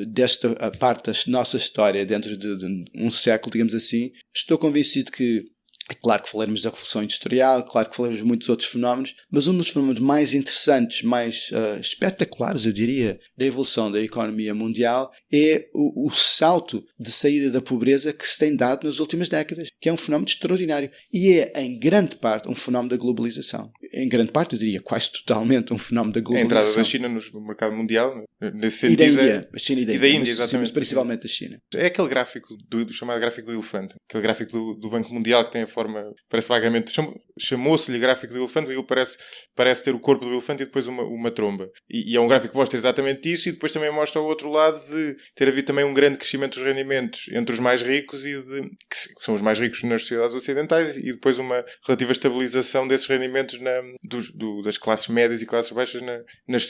desta parte da nossa história dentro de um século, digamos assim. Estou convencido que é claro que falaremos da Revolução Industrial, claro que falaremos de muitos outros fenómenos, mas um dos fenómenos mais interessantes, mais espetaculares, eu diria, da evolução da economia mundial é o salto de saída da pobreza que se tem dado nas últimas décadas, que é um fenómeno extraordinário e é, em grande parte, um fenómeno da globalização. Em grande parte, eu diria quase totalmente um fenómeno da globalização. A entrada da China no mercado mundial, nesse sentido. E da Índia. A China e da Índia, exatamente. Mas principalmente da China. É aquele gráfico do chamado gráfico do elefante. Aquele gráfico do Banco Mundial que tem a forma, parece vagamente, chamou-se-lhe gráfico do elefante, ele parece ter o corpo do elefante e depois uma tromba. E é um gráfico que mostra exatamente isso, e depois também mostra o outro lado de ter havido também um grande crescimento dos rendimentos entre os mais ricos que são os mais ricos nas sociedades ocidentais, e depois uma relativa estabilização desses rendimentos das classes médias e classes baixas nas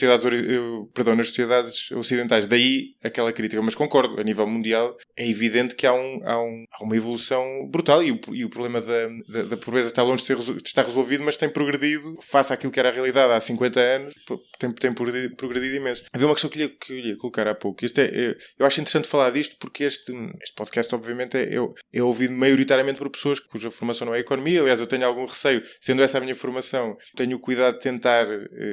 sociedades ocidentais. Daí aquela crítica. Mas concordo, a nível mundial é evidente que há uma evolução brutal, e o problema da pobreza está longe de estar resolvido, mas tem progredido face àquilo que era a realidade há 50 anos, tem progredido imenso. Havia uma questão que eu ia colocar há pouco. Eu acho interessante falar disto porque este podcast, obviamente, é ouvido maioritariamente por pessoas cuja formação não é economia. Aliás, eu tenho algum receio, sendo essa a minha formação, tenho o cuidado de tentar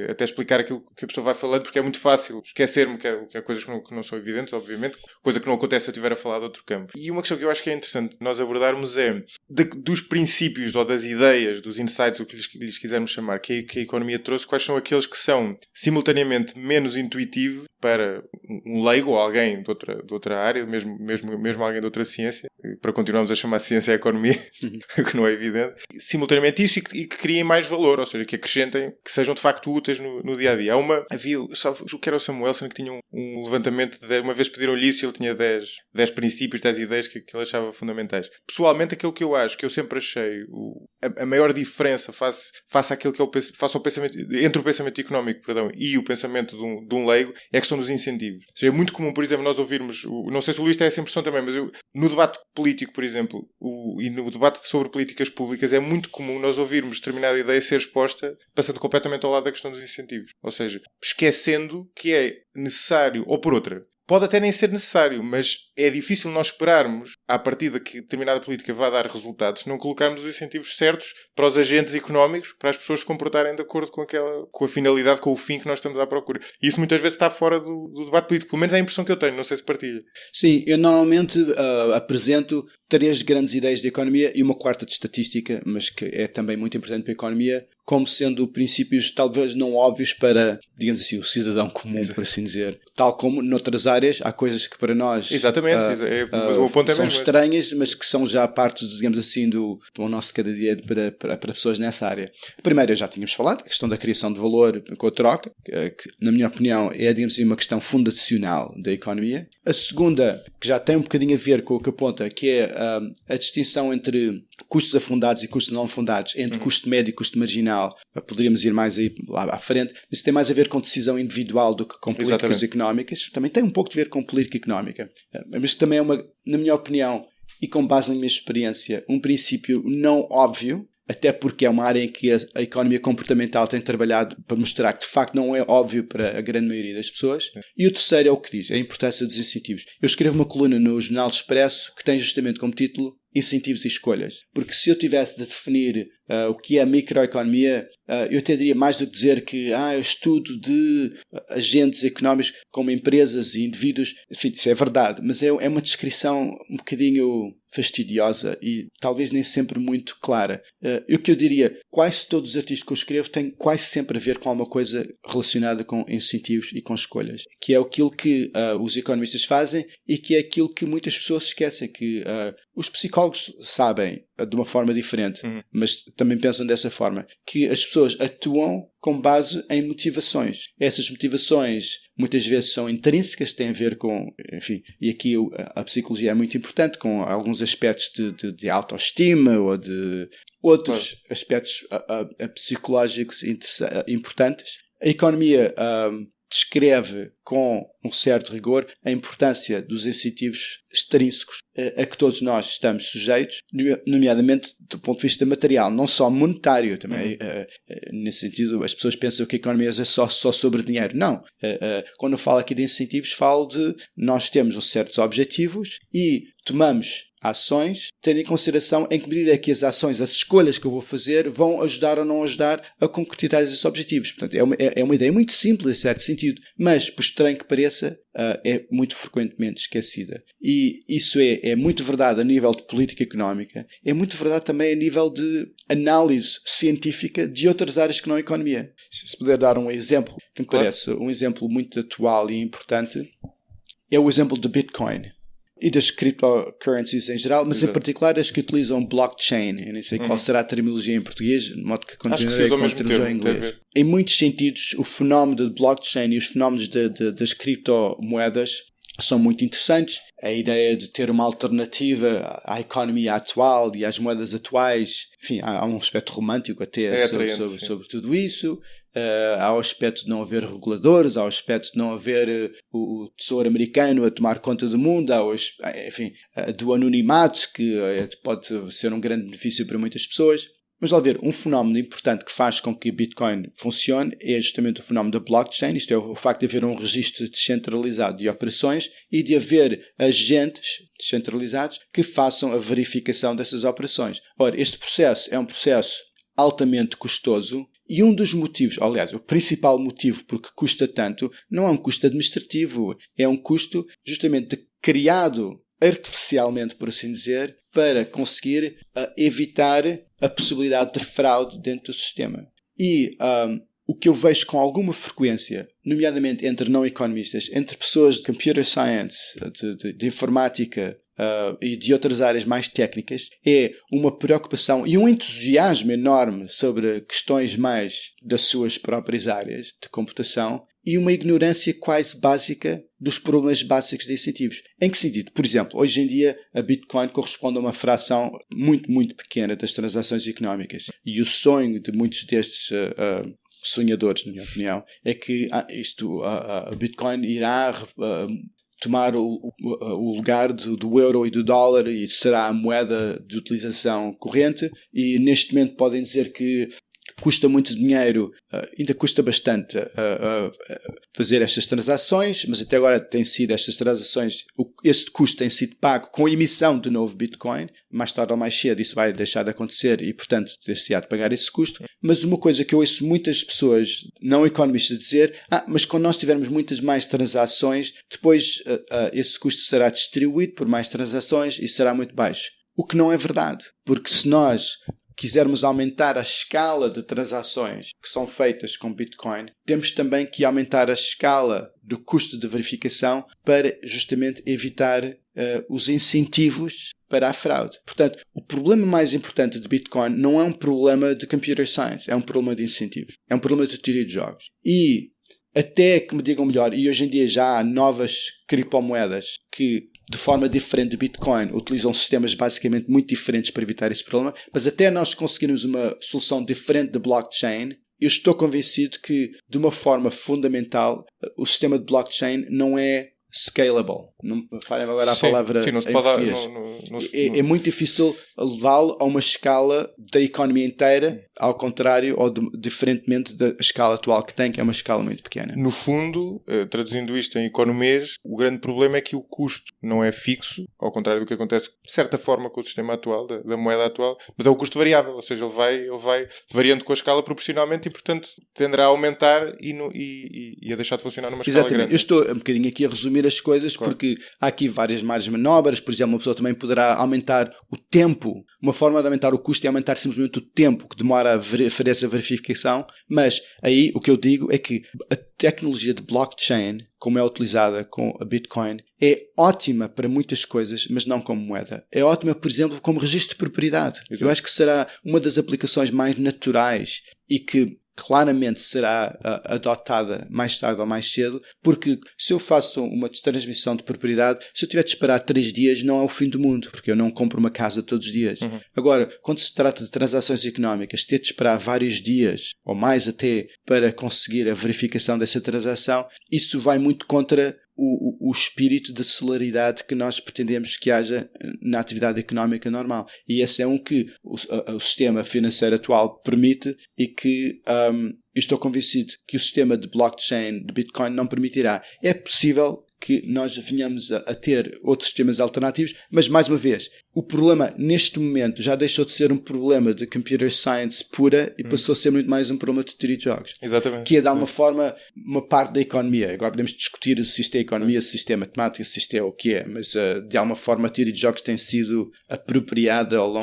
até explicar aquilo que a pessoa vai falando, porque é muito fácil esquecer-me que há coisas que não são evidentes, obviamente, coisa que não acontece se eu estiver a falar de outro campo. E uma questão que eu acho que é interessante nós abordarmos é dos princípios ou das ideias, dos insights, o que lhes quisermos chamar, que a economia trouxe, quais são aqueles que são simultaneamente menos intuitivos para um leigo ou alguém de outra área, mesmo alguém de outra ciência, para continuarmos a chamar ciência a economia, que não é evidente, simultaneamente isso, e que criem mais valor, ou seja, que acrescentem, que sejam de facto úteis no dia a dia. Havia o que era o Samuelson, que tinha um levantamento uma vez pediram-lhe isso, e ele tinha 10 princípios, 10 ideias que ele achava fundamentais. Pessoalmente, aquilo que eu acho, que eu sempre achei a maior diferença face àquilo que é face ao pensamento, entre o pensamento económico, e o pensamento de um leigo, é a questão dos incentivos. Ou seja, é muito comum, por exemplo, nós ouvirmos, não sei se o Luís tem essa impressão também, mas no debate político, por exemplo, e no debate sobre políticas públicas, é muito comum nós ouvirmos determinada ideia ser exposta, passando completamente ao lado da questão dos incentivos. Ou seja, esquecendo que é necessário, ou por outra, pode até nem ser necessário, mas é difícil nós esperarmos, à partida que determinada política vá dar resultados, se não colocarmos os incentivos certos para os agentes económicos, para as pessoas se comportarem de acordo com a finalidade, com o fim que nós estamos à procura. E isso muitas vezes está fora do debate político. Pelo menos é a impressão que eu tenho, não sei se partilha. Sim, eu normalmente apresento 3 grandes ideias de economia e uma quarta de estatística, mas que é também muito importante para a economia, como sendo princípios talvez não óbvios para, digamos assim, o cidadão comum, por assim dizer. Tal como noutras áreas há coisas que para nós mas o ponto é são mesmo estranhas, mas que são já parte, digamos assim, do nosso cada dia para pessoas nessa área. A primeira já tínhamos falado, a questão da criação de valor com a troca, que na minha opinião é, digamos assim, uma questão fundacional da economia. A segunda, que já tem um bocadinho a ver com o que aponta, que é a distinção entre custos afundados e custos não afundados, entre custo médio e custo marginal. Poderíamos ir mais aí lá à frente. Isso tem mais a ver com decisão individual do que com políticas económicas. Também tem um pouco de ver com política económica. Mas também é na minha opinião, e com base na minha experiência, um princípio não óbvio, até porque é uma área em que a economia comportamental tem trabalhado para mostrar que de facto não é óbvio para a grande maioria das pessoas. E o terceiro é o que diz, a importância dos incentivos. Eu escrevo uma coluna no Jornal Expresso que tem justamente como título Incentivos e Escolhas. Porque se eu tivesse de definir o que é a microeconomia, eu até diria mais do que dizer que eu estudo de agentes económicos como empresas e indivíduos. Enfim, isso é verdade, mas é uma descrição um bocadinho fastidiosa e talvez nem sempre muito clara. O que eu diria, quase todos os artigos que eu escrevo têm quase sempre a ver com alguma coisa relacionada com incentivos e com escolhas, que é aquilo que os economistas fazem e que é aquilo que muitas pessoas esquecem, que os psicólogos sabem de uma forma diferente, mas também pensam dessa forma, que as pessoas atuam com base em motivações. Essas motivações muitas vezes são intrínsecas, têm a ver com, enfim, e aqui a psicologia é muito importante, com alguns aspectos de autoestima ou de outros aspectos psicológicos importantes. A economia descreve com um certo rigor a importância dos incentivos extrínsecos a que todos nós estamos sujeitos, nomeadamente do ponto de vista material, não só monetário também. Nesse sentido, as pessoas pensam que a economia é só sobre dinheiro. Não. Quando eu falo aqui de incentivos, falo de nós temos certos objetivos e tomamos ações, tendo em consideração em que medida é que as ações, as escolhas que eu vou fazer, vão ajudar ou não ajudar a concretizar esses objetivos. Portanto, é uma ideia muito simples, em certo sentido, mas, por estranho que pareça, é muito frequentemente esquecida. E isso é muito verdade a nível de política económica, é muito verdade também a nível de análise científica de outras áreas que não a economia. Se puder dar um exemplo, que me parece um exemplo muito atual e importante, é o exemplo do Bitcoin. E das cryptocurrencies em geral, mas em particular as que utilizam blockchain. Eu nem sei qual será a terminologia em português, de modo que continuarei com a terminologia em inglês. Em muitos sentidos, o fenómeno de blockchain e os fenómenos das criptomoedas são muito interessantes. A ideia de ter uma alternativa à economia atual e às moedas atuais, enfim, há um aspecto romântico até sobre tudo isso. Há o aspecto de não haver reguladores, há o aspecto de não haver o Tesouro Americano a tomar conta do mundo, enfim, do anonimato, que pode ser um grande benefício para muitas pessoas. Mas, ao ver, um fenómeno importante que faz com que Bitcoin funcione é justamente o fenómeno da blockchain, isto é o facto de haver um registro descentralizado de operações e de haver agentes descentralizados que façam a verificação dessas operações. Ora, este processo é um processo altamente custoso e um dos motivos, aliás, o principal motivo porque custa tanto, não é um custo administrativo, é um custo justamente criado artificialmente, por assim dizer, para conseguir evitar a possibilidade de fraude dentro do sistema. E o que eu vejo com alguma frequência, nomeadamente entre não economistas, entre pessoas de computer science, de informática, e de outras áreas mais técnicas, é uma preocupação e um entusiasmo enorme sobre questões mais das suas próprias áreas de computação e uma ignorância quase básica dos problemas básicos de incentivos. Em que sentido? Por exemplo, hoje em dia a Bitcoin corresponde a uma fração muito, muito pequena das transações económicas. E o sonho de muitos destes sonhadores, na minha opinião, é que a Bitcoin irá tomar o lugar do euro e do dólar e será a moeda de utilização corrente, e neste momento podem dizer que custa muito dinheiro, ainda custa bastante fazer estas transações, mas até agora têm sido estas transações, esse custo tem sido pago com a emissão de novo Bitcoin. Mais tarde ou mais cedo isso vai deixar de acontecer e, portanto, ter-se-á de pagar esse custo. Mas uma coisa que eu ouço muitas pessoas não economistas dizer, mas quando nós tivermos muitas mais transações, depois esse custo será distribuído por mais transações e será muito baixo. O que não é verdade, porque se nós quisermos aumentar a escala de transações que são feitas com Bitcoin, temos também que aumentar a escala do custo de verificação para justamente evitar os incentivos para a fraude. Portanto, o problema mais importante de Bitcoin não é um problema de computer science, é um problema de incentivos, é um problema de teoria de jogos. E até que me digam melhor, e hoje em dia já há novas criptomoedas que, de forma diferente de Bitcoin, utilizam sistemas basicamente muito diferentes para evitar esse problema, mas até nós conseguirmos uma solução diferente de blockchain, eu estou convencido que, de uma forma fundamental, o sistema de blockchain não é scalable. Não falem agora a palavra sim, não se em pode português. É muito difícil levá-lo a uma escala da economia inteira, ao contrário, ou diferentemente da escala atual que tem, que é uma escala muito pequena. No fundo, traduzindo isto em economês, o grande problema é que o custo não é fixo, ao contrário do que acontece de certa forma com o sistema atual, da moeda atual, mas é o custo variável, ou seja, ele vai variando com a escala proporcionalmente e, portanto, tenderá a aumentar e a deixar de funcionar numa escala grande. Eu estou um bocadinho aqui a resumir as coisas, claro, porque há aqui várias margens de manobras. Por exemplo, uma pessoa também poderá aumentar o tempo. Uma forma de aumentar o custo é aumentar simplesmente o tempo que demora a fazer essa verificação, mas aí o que eu digo é que a tecnologia de blockchain, como é utilizada com a Bitcoin, é ótima para muitas coisas, mas não como moeda. É ótima, por exemplo, como registro de propriedade. Exato. Eu acho que será uma das aplicações mais naturais e que claramente será adotada mais tarde ou mais cedo, porque se eu faço uma transmissão de propriedade, se eu tiver de esperar 3 dias, não é o fim do mundo, porque eu não compro uma casa todos os dias. Uhum. Agora, quando se trata de transações económicas, ter de esperar vários dias, ou mais até, para conseguir a verificação dessa transação, isso vai muito contra o espírito de celeridade que nós pretendemos que haja na atividade económica normal. E esse é um que o sistema financeiro atual permite e que eu estou convencido que o sistema de blockchain de Bitcoin não permitirá. É possível que nós venhamos a ter outros sistemas alternativos, mas mais uma vez, o problema neste momento já deixou de ser um problema de computer science pura e passou a ser muito mais um problema de teoria de jogos. Exatamente. Que é de alguma forma uma parte da economia. Agora podemos discutir se isto é economia, se isto é matemática, se isto é o que é, mas de alguma forma a teoria de jogos tem sido apropriada ao longo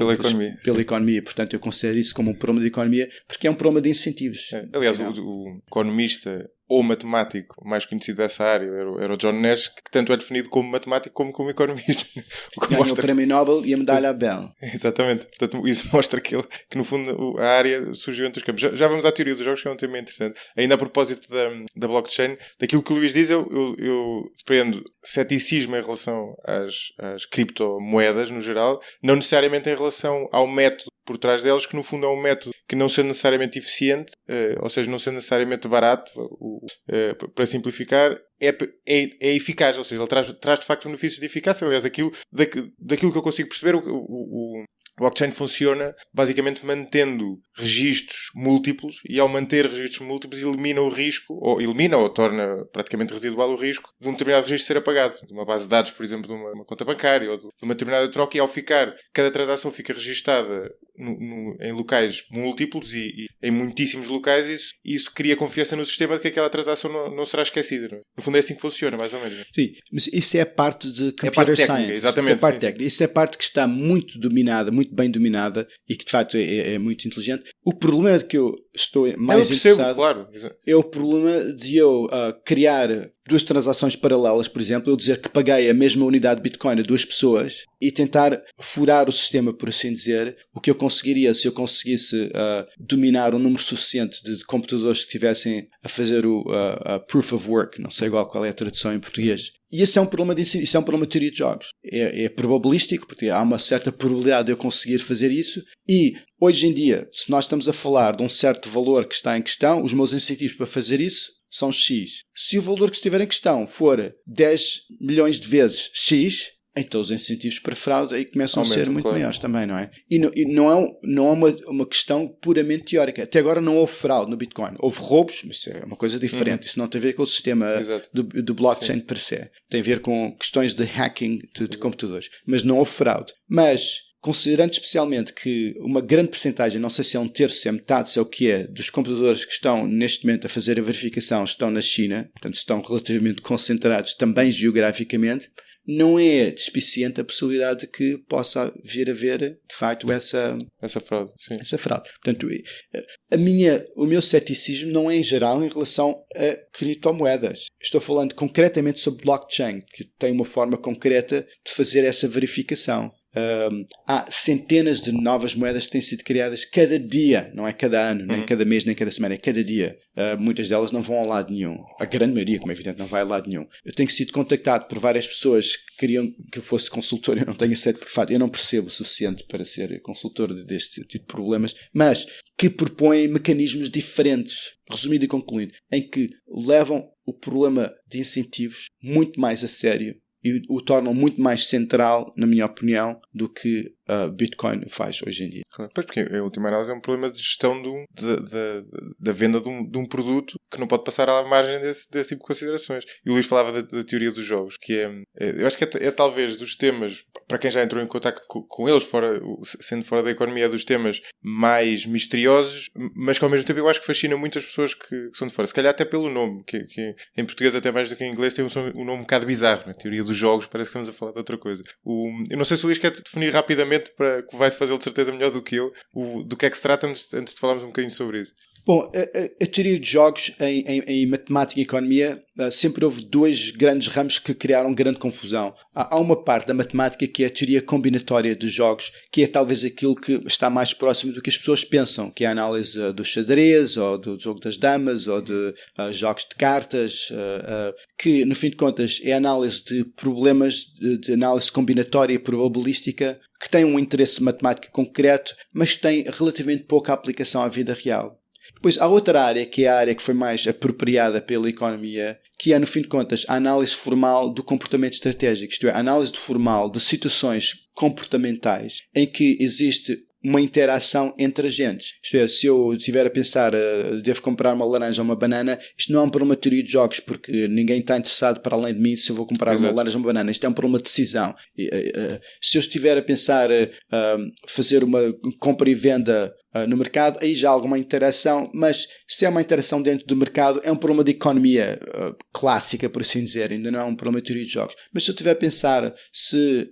pela economia. Portanto, eu considero isso como um problema de economia, porque é um problema de incentivos. Aliás, o economista ou matemático mais conhecido dessa área era o John Nash, que tanto é definido como matemático como economista. Ganhou o prémio Nobel e a medalha Abel. Exatamente. Portanto, isso mostra que no fundo a área surgiu entre os campos. Já vamos à teoria dos jogos, que é um tema interessante. Ainda a propósito da blockchain, daquilo que o Luís diz, eu desprendo ceticismo em relação às criptomoedas no geral, não necessariamente em relação ao método por trás delas, que no fundo é um método que, não sendo necessariamente eficiente, ou seja, não sendo necessariamente barato, para simplificar, é eficaz, ou seja, ele traz de facto benefícios de eficácia. Aliás, daquilo que eu consigo perceber, o blockchain funciona basicamente mantendo registros múltiplos, e ao manter registros múltiplos elimina o risco, ou torna praticamente residual o risco de um determinado registro ser apagado. De uma base de dados, por exemplo, de uma conta bancária ou de uma determinada troca, e ao cada transação fica registada em locais múltiplos e em muitíssimos locais, e isso cria confiança no sistema de que aquela transação não será esquecida. Não é? No fundo é assim que funciona, mais ou menos. Sim, mas isso é a parte de computer science. Exatamente. Isso é a parte técnica. Isso é a parte que está muito dominada, muito bem dominada, e que de facto é muito inteligente. O problema que eu estou mais interessado, claro, é o problema de eu criar duas transações paralelas, por exemplo, eu dizer que paguei a mesma unidade de Bitcoin a duas pessoas e tentar furar o sistema, por assim dizer, o que eu conseguiria se eu conseguisse dominar um número suficiente de computadores que estivessem a fazer o proof of work, não sei qual é a tradução em português. E isso é um problema de teoria de jogos. É probabilístico, porque há uma certa probabilidade de eu conseguir fazer isso. E, hoje em dia, se nós estamos a falar de um certo valor que está em questão, os meus incentivos para fazer isso são X. Se o valor que estiver em questão for 10 milhões de vezes X, então os incentivos para fraude aí começam a ser muito maiores também, não é? E não é uma questão puramente teórica. Até agora não houve fraude no Bitcoin. Houve roubos, mas isso é uma coisa diferente. Isso não tem a ver com o sistema do blockchain per se. Tem a ver com questões de hacking de computadores. Mas não houve fraude. Mas, considerando especialmente que uma grande percentagem, não sei se é um terço, se é metade, se é o que é, dos computadores que estão neste momento a fazer a verificação estão na China, portanto estão relativamente concentrados também geograficamente, não é despiciente a possibilidade de que possa vir a haver, de facto, essa fraude. Sim. Essa fraude. Portanto, o meu ceticismo não é em geral em relação a criptomoedas. Estou falando concretamente sobre blockchain, que tem uma forma concreta de fazer essa verificação. Há centenas de novas moedas que têm sido criadas cada dia, não é cada ano, nem cada mês, nem cada semana, é cada dia. Muitas delas não vão a lado nenhum. A grande maioria, como é evidente, não vai a lado nenhum. Eu tenho sido contactado por várias pessoas que queriam que eu fosse consultor. Eu não tenho esse por fato, eu não percebo o suficiente para ser consultor deste tipo de problemas, mas que propõem mecanismos diferentes, resumido e concluindo, em que levam o problema de incentivos muito mais a sério e o tornam muito mais central, na minha opinião, do que Bitcoin faz hoje em dia. Claro. Pois, porque a última análise é um problema de gestão da venda de um produto que não pode passar à margem desse tipo de considerações. E o Luís falava da teoria dos jogos, que eu acho que é talvez dos temas, para quem já entrou em contacto com eles, sendo fora da economia, é dos temas mais misteriosos, mas que ao mesmo tempo eu acho que fascina muitas pessoas que são de fora. Se calhar até pelo nome, que em português até mais do que em inglês tem um nome um bocado bizarro, né? Teoria dos jogos, parece que estamos a falar de outra coisa. Eu não sei se o Luís quer definir rapidamente, para que vai-se fazê-lo de certeza melhor do que eu, do que é que se trata antes de falarmos um bocadinho sobre isso. Bom, a teoria de jogos em matemática e economia sempre houve dois grandes ramos que criaram grande confusão. Há uma parte da matemática que é a teoria combinatória dos jogos, que é talvez aquilo que está mais próximo do que as pessoas pensam, que é a análise do xadrez, ou do jogo das damas, ou de jogos de cartas, que no fim de contas é a análise de problemas de análise combinatória e probabilística, que tem um interesse matemático concreto, mas tem relativamente pouca aplicação à vida real. Depois há outra área, que é a área que foi mais apropriada pela economia, que é, no fim de contas, a análise formal do comportamento estratégico, isto é, a análise formal de situações comportamentais em que existe uma interação entre agentes. Isto é, se eu estiver a pensar, devo comprar uma laranja ou uma banana, isto não é um problema de teoria de jogos, porque ninguém está interessado para além de mim se eu vou comprar uma laranja ou uma banana. Isto é um problema de decisão. Se eu estiver a pensar fazer uma compra e venda no mercado, aí já há alguma interação, mas se é uma interação dentro do mercado, é um problema de economia clássica, por assim dizer, ainda não é um problema de teoria de jogos. Mas se eu estiver a pensar se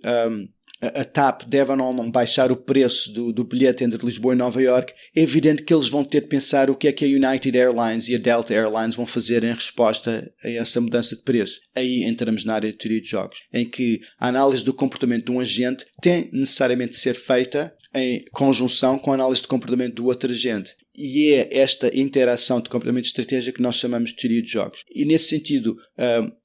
a TAP deve ou não baixar o preço do bilhete entre Lisboa e Nova Iorque, é evidente que eles vão ter de pensar o que é que a United Airlines e a Delta Airlines vão fazer em resposta a essa mudança de preço. Aí entramos na área de teoria de jogos, em que a análise do comportamento de um agente tem necessariamente de ser feita em conjunção com a análise de comportamento do outro agente. E é esta interação de comportamento estratégico que nós chamamos de teoria de jogos. E nesse sentido,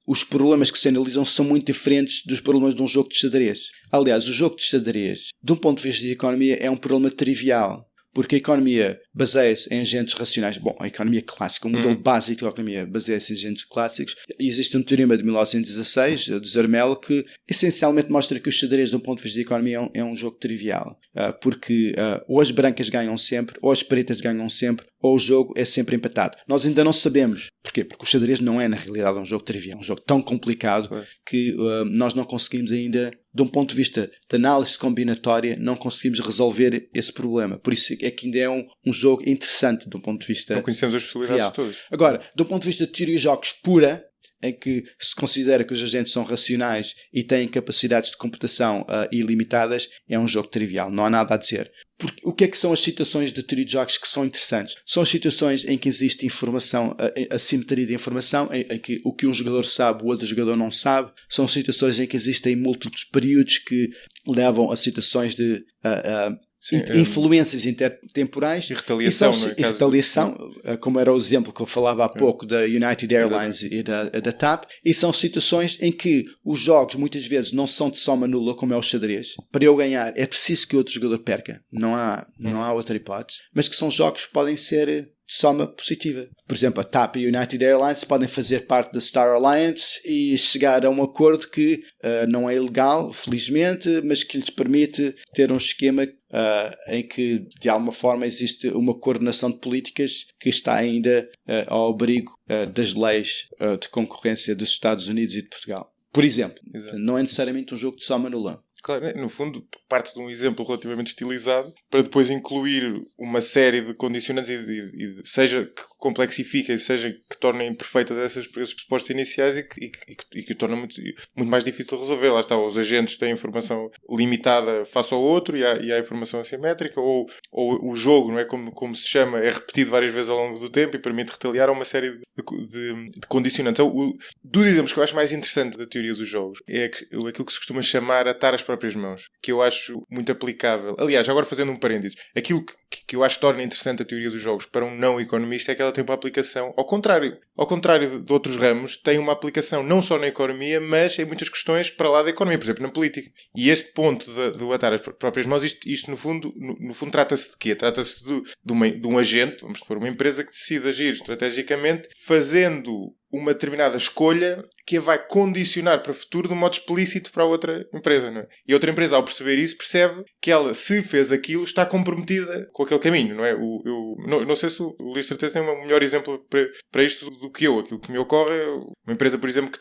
os problemas que se analisam são muito diferentes dos problemas de um jogo de xadrez. Aliás, o jogo de xadrez, de um ponto de vista de economia, é um problema trivial. Porque a economia baseia-se em agentes racionais. Bom, a economia clássica, o modelo básico da economia baseia-se em agentes clássicos. E existe um teorema de 1916, de Zermelo, que essencialmente mostra que o xadrez, de um ponto de vista de economia, é um jogo trivial. Porque ou as brancas ganham sempre, ou as pretas ganham sempre, ou o jogo é sempre empatado. Nós ainda não sabemos. Porquê? Porque o xadrez não é, na realidade, um jogo trivial. É um jogo tão complicado que nós não conseguimos ainda, de um ponto de vista de análise combinatória, não conseguimos resolver esse problema. Por isso é que ainda é um jogo interessante, de um ponto de vista não conhecemos as possibilidades real. todas. Agora, do ponto de vista de teoria de jogos pura, em que se considera que os agentes são racionais e têm capacidades de computação ilimitadas, é um jogo trivial, não há nada a dizer. Porque, o que é que são as situações de teoria de jogos que são interessantes? São as situações em que existe informação, assimetria de informação, em que o que um jogador sabe o outro jogador não sabe. São situações em que existem múltiplos períodos que levam a situações de influências intertemporais e retaliação, como era o exemplo que eu falava há pouco da United Airlines e da TAP, e são situações em que os jogos muitas vezes não são de soma nula, como é o xadrez. Para eu ganhar é preciso que o outro jogador perca, não há outra hipótese, mas que são jogos que podem ser de soma positiva. Por exemplo, a TAP e a United Airlines podem fazer parte da Star Alliance e chegar a um acordo que não é ilegal, felizmente, mas que lhes permite ter um esquema em que, de alguma forma, existe uma coordenação de políticas que está ainda ao abrigo das leis de concorrência dos Estados Unidos e de Portugal. Por exemplo, não é necessariamente um jogo de soma nula. Claro, no fundo, parte de um exemplo relativamente estilizado para depois incluir uma série de condicionantes e seja que complexifiquem, seja que tornem imperfeitas esses pressupostos iniciais e que torna muito mais difícil de resolver. Lá está, os agentes têm informação limitada face ao outro e há informação assimétrica, ou o jogo, não é, como se chama, é repetido várias vezes ao longo do tempo e permite retaliar a uma série de condicionantes. Dos exemplos que eu acho mais interessante da teoria dos jogos é aquilo que se costuma chamar atar as próprias mãos, que eu acho muito aplicável. Aliás, agora fazendo um parênteses, aquilo que eu acho que torna interessante a teoria dos jogos para um não economista é que ela tem uma aplicação, ao contrário de outros ramos, tem uma aplicação não só na economia, mas em muitas questões para lá da economia, por exemplo, na política. E este ponto do atar as próprias mãos, isto no fundo trata-se de quê? Trata-se de um agente, vamos supor, uma empresa que decide agir estrategicamente, fazendo uma determinada escolha que a vai condicionar para o futuro de um modo explícito para a outra empresa, não é? E a outra empresa, ao perceber isso, percebe que ela, se fez aquilo, está comprometida com aquele caminho, não é? Não sei se o Luís certeza tem um melhor exemplo para isto do que eu. Aquilo que me ocorre é uma empresa, por exemplo, que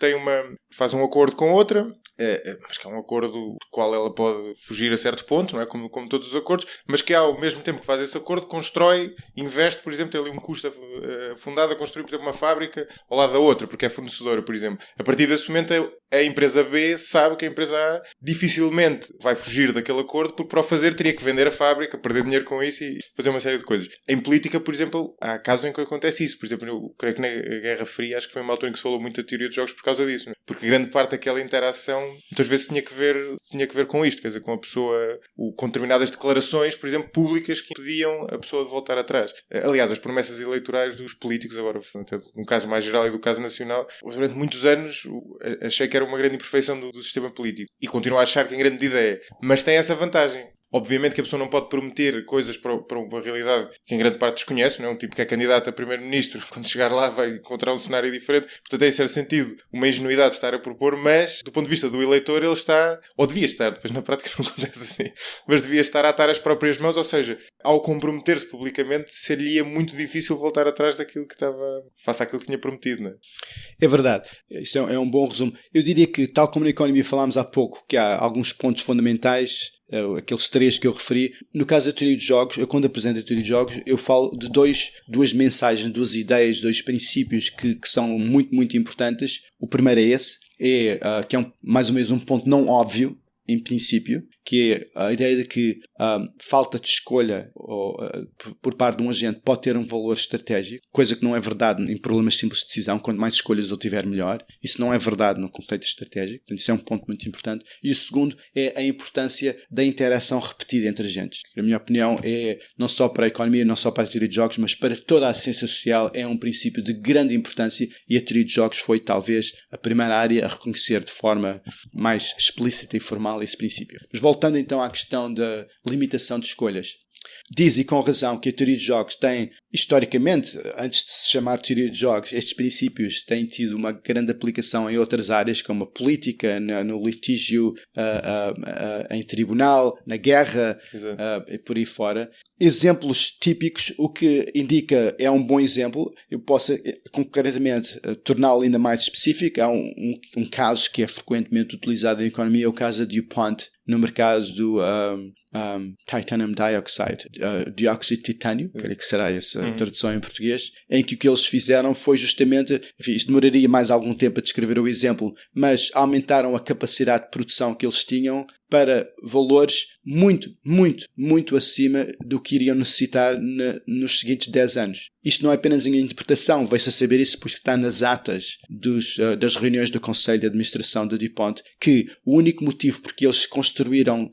faz um acordo com outra, mas que é um acordo do qual ela pode fugir a certo ponto, não é? Como todos os acordos, mas que ao mesmo tempo que faz esse acordo, investe, por exemplo, tem ali um custo fundado a construir, por exemplo, uma fábrica ao lado da outra, porque é fornecedora, por exemplo. A partir desse momento, a empresa B sabe que a empresa A dificilmente vai fugir daquele acordo, porque para o fazer teria que vender a fábrica, perder dinheiro com isso e fazer uma série de coisas. Em política, por exemplo, há casos em que acontece isso. Por exemplo, eu creio que na Guerra Fria, acho que foi uma altura em que se falou muito da teoria de jogos por causa disso, não é? Porque grande parte daquela interação muitas vezes tinha que ver com isto, quer dizer, com a pessoa, com determinadas declarações, por exemplo, públicas que impediam a pessoa de voltar atrás. Aliás, as promessas eleitorais dos políticos, agora, no caso mais geral e do caso nacional, durante muitos anos achei que era uma grande imperfeição do sistema político. E continuo a achar que em grande medida é. Mas tem essa vantagem. Obviamente que a pessoa não pode prometer coisas para uma realidade que em grande parte desconhece, não é? Um tipo que é candidato a primeiro-ministro, quando chegar lá vai encontrar um cenário diferente. Portanto, tem certo sentido uma ingenuidade de estar a propor, mas do ponto de vista do eleitor ele está, ou devia estar, depois na prática não acontece assim, mas devia estar a atar as próprias mãos, ou seja, ao comprometer-se publicamente, seria muito difícil voltar atrás daquilo que estava, face àquilo que tinha prometido, não é? É verdade. Isto é um bom resumo. Eu diria que, tal como na economia falámos há pouco, que há alguns pontos fundamentais, aqueles 3 que eu referi. No caso da teoria de jogos, eu quando apresento a teoria de jogos, eu falo de duas mensagens, 2 ideias, 2 princípios que são muito, muito importantes. O primeiro é esse, que é mais ou menos um ponto não óbvio, em princípio, que é a ideia de que falta de escolha por parte de um agente pode ter um valor estratégico, coisa que não é verdade em problemas simples de decisão. Quanto mais escolhas eu tiver, melhor. Isso não é verdade no conceito estratégico. Portanto, isso é um ponto muito importante. E o segundo é a importância da interação repetida entre agentes. Na minha opinião, é não só para a economia, não só para a teoria de jogos, mas para toda a ciência social, é um princípio de grande importância, e a teoria de jogos foi talvez a primeira área a reconhecer de forma mais explícita e formal esse princípio. Mas voltando então à questão da limitação de escolhas. Diz, e com razão, que a teoria de jogos tem, historicamente, antes de se chamar teoria de jogos, estes princípios têm tido uma grande aplicação em outras áreas, como a política, no litígio em tribunal, na guerra, e por aí fora. Exemplos típicos, o que indica é um bom exemplo. Eu posso concretamente torná-lo ainda mais específico. Há um caso que é frequentemente utilizado em economia, é o caso da DuPont, no mercado titanium dioxide, dióxido de titânio, creio que será essa a tradução em português, em que o que eles fizeram foi justamente, enfim, isto demoraria mais algum tempo a descrever o exemplo, mas aumentaram a capacidade de produção que eles tinham para valores muito, muito, muito acima do que iriam necessitar nos seguintes 10 anos. Isto não é apenas em interpretação, vai-se a saber isso porque está nas atas das reuniões do Conselho de Administração da DuPont, que o único motivo porque eles construíram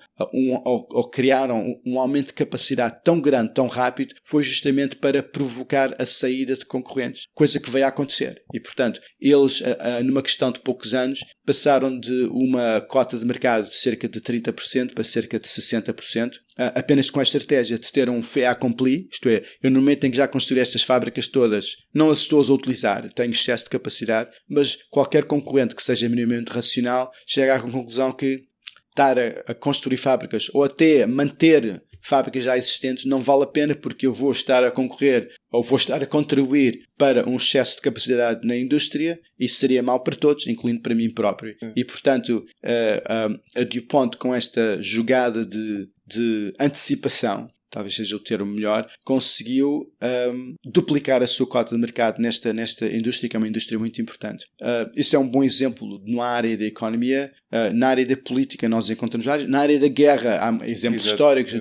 ou criaram um aumento de capacidade tão grande, tão rápido, foi justamente para provocar a saída de concorrentes, coisa que veio a acontecer. E, portanto, eles, numa questão de poucos anos, passaram de uma cota de mercado de cerca de 30% para cerca de 60%, apenas com a estratégia de ter um fait accompli, isto é, eu no momento em que já construí estas fábricas todas, não as estou a utilizar, tenho excesso de capacidade, mas qualquer concorrente que seja minimamente racional chega à conclusão que estar a construir fábricas ou até manter fábricas já existentes não vale a pena, porque eu vou estar a concorrer ou vou estar a contribuir para um excesso de capacidade na indústria. Isso seria mau para todos, incluindo para mim próprio. E, portanto, a DuPont, com esta jogada de antecipação, talvez seja o termo melhor, conseguiu duplicar a sua cota de mercado nesta indústria, que é uma indústria muito importante. Isso é um bom exemplo na área da economia. Na área da política nós encontramos vários. Na área da guerra há exemplos históricos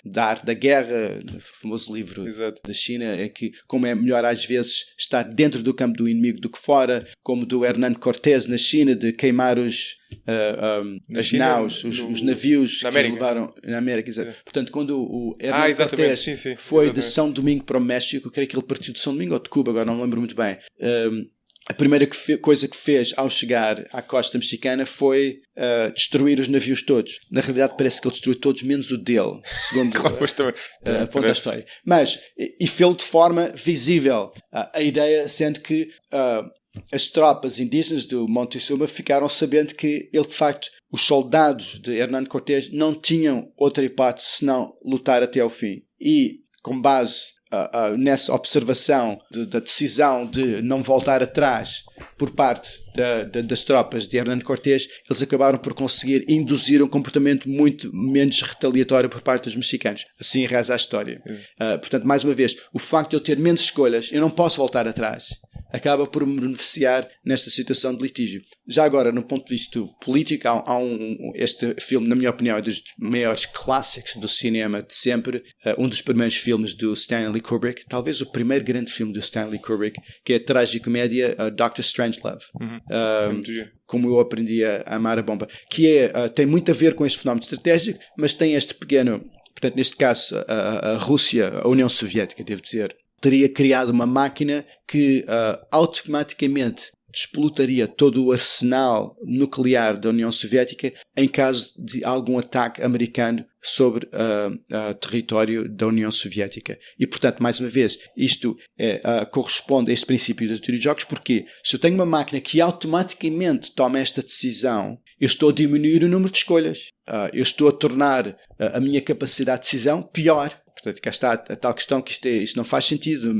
da arte da guerra, do famoso livro da China, é que como é melhor às vezes estar dentro do campo do inimigo do que fora, como do Hernán Cortés na China, de queimar os navios na que levaram na América. Portanto, quando o Hernán Cortés foi exatamente. de São Domingo para o México, eu creio que ele partiu de São Domingo ou de Cuba, agora não me lembro muito bem. A primeira coisa que fez ao chegar à costa mexicana foi destruir os navios todos. Na realidade parece que ele destruiu todos menos o dele, segundo a ponta da história. Mas, e fez de forma visível, a ideia sendo que as tropas indígenas do Montezuma ficaram sabendo que ele, de facto, os soldados de Hernán Cortés não tinham outra hipótese senão lutar até ao fim. E, com base nessa observação da decisão de não voltar atrás por parte das tropas de Hernán Cortés, eles acabaram por conseguir induzir um comportamento muito menos retaliatório por parte dos mexicanos. Assim reza a história. Portanto, mais uma vez, o facto de eu ter menos escolhas, eu não posso voltar atrás, acaba por me beneficiar nesta situação de litígio. Já agora, no ponto de vista político, este filme, na minha opinião, é dos maiores clássicos do cinema de sempre, um dos primeiros filmes do Stanley Kubrick, talvez o primeiro grande filme do Stanley Kubrick, que é a tragicomédia Dr. Strangelove. Como eu aprendi a amar a bomba, que tem muito a ver com este fenómeno estratégico, mas tem este pequeno, portanto, neste caso, a Rússia, a União Soviética, devo dizer, teria criado uma máquina que automaticamente desplotaria todo o arsenal nuclear da União Soviética em caso de algum ataque americano sobre território da União Soviética. E, portanto, mais uma vez, isto corresponde a este princípio da teoria de jogos, porque se eu tenho uma máquina que automaticamente toma esta decisão, eu estou a diminuir o número de escolhas. Eu estou a tornar a minha capacidade de decisão pior. Portanto, cá está a tal questão que isto não faz sentido.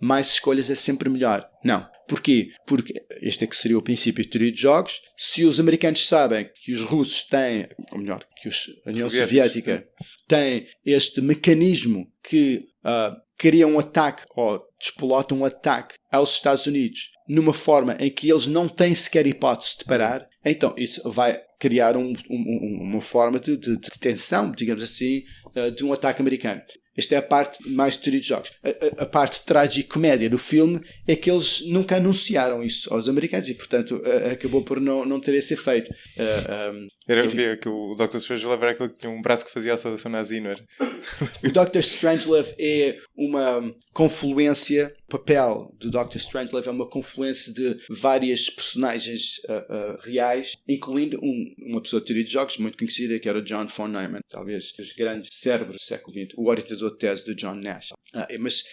Mais escolhas é sempre melhor. Não. Porquê? Porque este é que seria o princípio de teoria de jogos. Se os americanos sabem que os russos têm, ou melhor, que a União Soviética tem este mecanismo que cria um ataque ou despolota um ataque aos Estados Unidos numa forma em que eles não têm sequer hipótese de parar, então isso vai criar uma forma de tensão, digamos assim, de um ataque americano. Esta é a parte mais de teoria de jogos. A parte de tragicomédia do filme é que eles nunca anunciaram isso aos americanos e, portanto, acabou por não ter esse efeito. Era que o Dr. Strangelove era aquele que tinha um braço que fazia a saudação nazi, não era? O Dr. Strangelove é uma confluência, o papel do Dr. Strangelove é uma confluência de várias personagens reais, incluindo uma pessoa de teoria de jogos muito conhecida, que era o John von Neumann, talvez os grandes cérebros do século XX, o orientador de tese do John Nash. Mas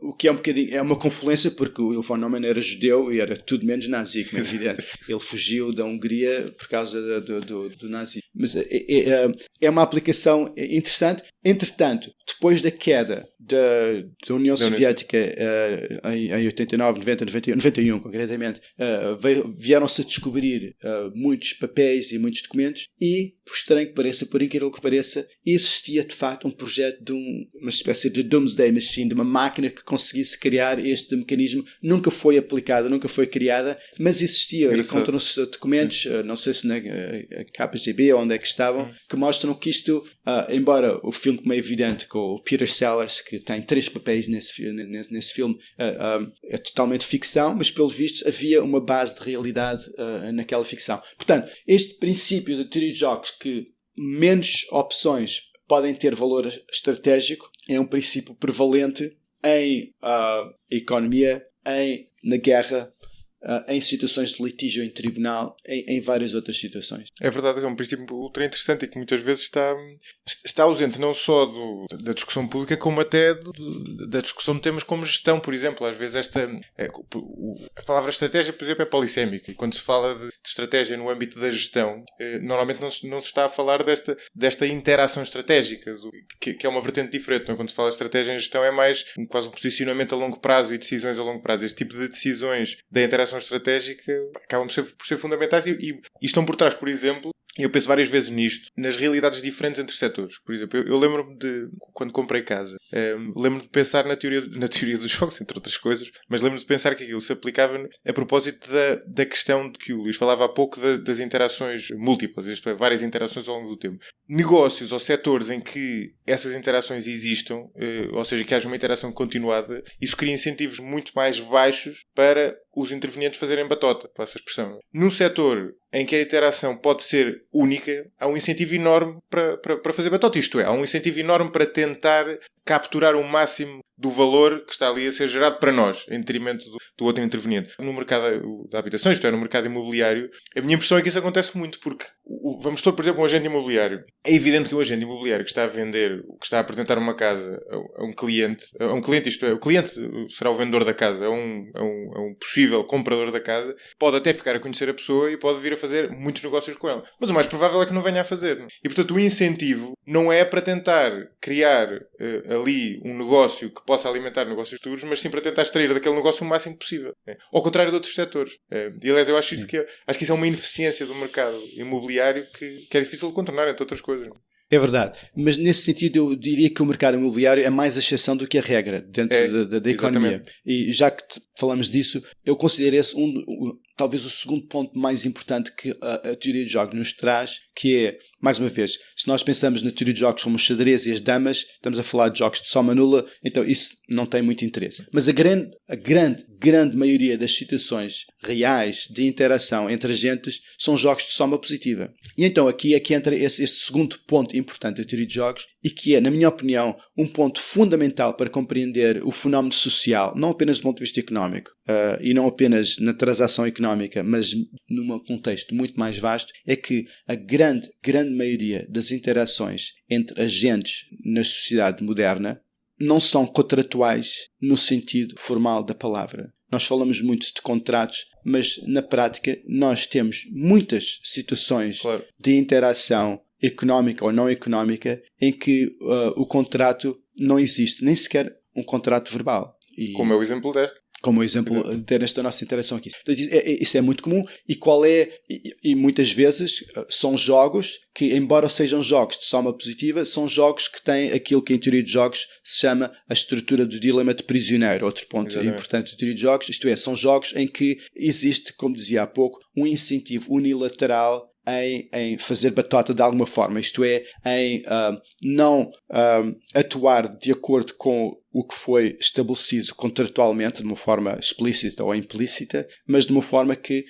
o que é um bocadinho, é uma confluência porque o von Neumann era judeu e era tudo menos nazi, como é evidente. Ele fugiu da Hungria por causa do nazismo. Mas é uma aplicação interessante. Entretanto, depois da queda da União Soviética em 89, 90, 91 concretamente, vieram-se a descobrir muitos papéis e muitos documentos e, por estranho que pareça, por incrível que pareça, existia de facto um projeto de uma espécie de Doomsday Machine, de uma máquina que conseguisse criar este mecanismo. Nunca foi aplicada, nunca foi criada, mas existia. Encontram-se documentos, não sei se na KGB ou onde é que estavam, que mostram que isto, embora o filme, como é evidente, com o Peter Sellers, que tem 3 papéis nesse filme, é totalmente ficção, mas pelos vistos havia uma base de realidade naquela ficção. Portanto, este princípio da teoria de jogos, que menos opções podem ter valor estratégico, é um princípio prevalente em economia, na guerra, em situações de litígio em tribunal, em várias outras situações. É verdade, é um princípio ultra interessante e que muitas vezes está ausente não só da discussão pública, como até da discussão de temas como gestão, por exemplo. Às vezes a palavra estratégia, por exemplo, é polissémica, e quando se fala de estratégia no âmbito da gestão, normalmente não se está a falar desta interação estratégica, que é uma vertente diferente. Quando se fala de estratégia em gestão é mais quase um posicionamento a longo prazo e decisões a longo prazo. Este tipo de decisões da interação estratégica acabam por ser fundamentais e estão por trás, por exemplo, e eu penso várias vezes nisto, nas realidades diferentes entre setores. Por exemplo, eu lembro-me de, quando comprei casa, lembro-me de pensar na teoria dos jogos, entre outras coisas, mas lembro-me de pensar que aquilo se aplicava a propósito da questão de que o Luís falava há pouco das interações múltiplas, isto é, várias interações ao longo do tempo. Negócios ou setores em que essas interações existam, ou seja, que haja uma interação continuada, isso cria incentivos muito mais baixos para os intervenientes fazerem batota, para essa expressão. Num setor em que a interação pode ser única, há um incentivo enorme para fazer batota. Isto é, há um incentivo enorme para tentar capturar o máximo do valor que está ali a ser gerado para nós, em detrimento do outro interveniente. No mercado da habitação, isto é, no mercado imobiliário, a minha impressão é que isso acontece muito, porque vamos por exemplo, um agente imobiliário. É evidente que o agente imobiliário que está a vender, que está a apresentar uma casa a um cliente, isto é, o cliente será o vendedor da casa, é um possível comprador da casa, pode até ficar a conhecer a pessoa e pode vir a fazer muitos negócios com ela. Mas o mais provável é que não venha a fazer. E, portanto, o incentivo não é para tentar criar ali um negócio que possa alimentar negócios futuros, mas sim para tentar extrair daquele negócio o máximo possível. Ao contrário de outros setores. E, aliás, eu acho que isso é uma ineficiência do mercado imobiliário que é difícil de contornar, entre outras coisas. É verdade, mas nesse sentido eu diria que o mercado imobiliário é mais a exceção do que a regra dentro da economia. E já que falamos disso, eu considero esse talvez o segundo ponto mais importante que a teoria de jogos nos traz, que é, mais uma vez, se nós pensamos na teoria de jogos como o xadrez e as damas, estamos a falar de jogos de soma nula, então isso não tem muito interesse. Mas a grande maioria das situações reais de interação entre agentes são jogos de soma positiva. E então aqui é que entra este segundo ponto importante da teoria de jogos e que é, na minha opinião, um ponto fundamental para compreender o fenómeno social, não apenas do ponto de vista económico e não apenas na transação económica, mas num contexto muito mais vasto, é que a grande maioria das interações entre agentes na sociedade moderna não são contratuais no sentido formal da palavra. Nós falamos muito de contratos, mas na prática nós temos muitas situações de interação económica ou não económica em que o contrato não existe, nem sequer um contrato verbal. Como é o exemplo deste. Como o exemplo desta nossa interação aqui. Isso é muito comum e muitas vezes são jogos que, embora sejam jogos de soma positiva, são jogos que têm aquilo que em teoria de jogos se chama a estrutura do dilema de prisioneiro. Outro ponto importante da teoria de jogos, isto é, são jogos em que existe, como dizia há pouco, um incentivo unilateral em fazer batota de alguma forma, isto é, em não atuar de acordo com o que foi estabelecido contratualmente, de uma forma explícita ou implícita, mas de uma forma que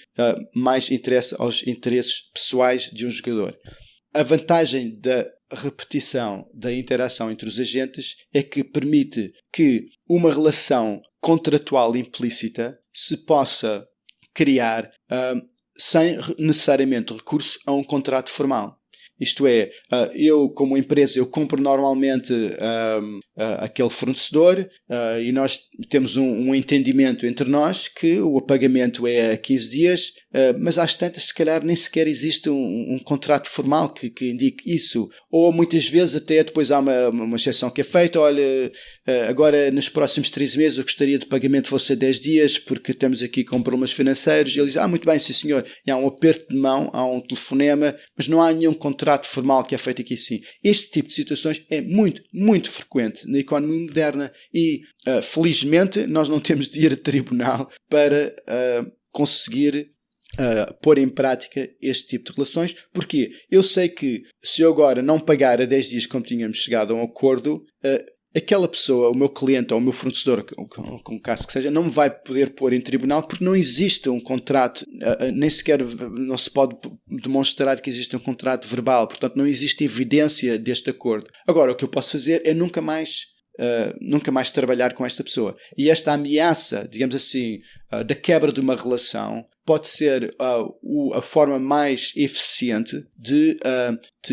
mais interessa aos interesses pessoais de um jogador. A vantagem da repetição da interação entre os agentes é que permite que uma relação contratual implícita se possa criar sem necessariamente recurso a um contrato formal. Isto é, eu como empresa, eu compro normalmente aquele fornecedor e nós temos um entendimento entre nós que o pagamento é a 15 dias, mas às tantas, se calhar, nem sequer existe um contrato formal que indique isso. Ou muitas vezes até depois há uma exceção que é feita, olha, agora nos próximos 3 meses eu gostaria de pagamento fosse a 10 dias porque estamos aqui com problemas financeiros. E ele diz, muito bem, sim senhor. E há um aperto de mão, há um telefonema, mas não há nenhum contrato formal que é feito aqui assim. Este tipo de situações é muito, muito frequente na economia moderna e, felizmente, nós não temos de ir a tribunal para conseguir pôr em prática este tipo de relações. Porque eu sei que se eu agora não pagar a 10 dias como tínhamos chegado a um acordo, aquela pessoa, o meu cliente ou o meu fornecedor, com o caso que seja, não me vai poder pôr em tribunal porque não existe um contrato, nem sequer não se pode demonstrar que existe um contrato verbal, portanto não existe evidência deste acordo. Agora, o que eu posso fazer é nunca mais trabalhar com esta pessoa. E esta ameaça, digamos assim, da quebra de uma relação pode ser a forma mais eficiente de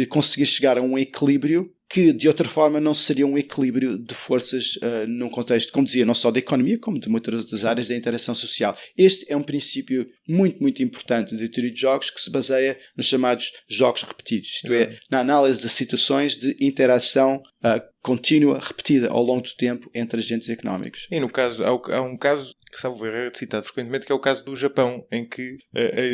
conseguir chegar a um equilíbrio que de outra forma não seria um equilíbrio de forças num contexto, como dizia, não só da economia, como de muitas outras áreas da interação social. Este é um princípio muito, muito importante da teoria de jogos que se baseia nos chamados jogos repetidos, isto é, na análise de situações de interação contínua, repetida ao longo do tempo entre agentes económicos. E no caso, há um caso que Salvo Erro é citado frequentemente, que é o caso do Japão, em que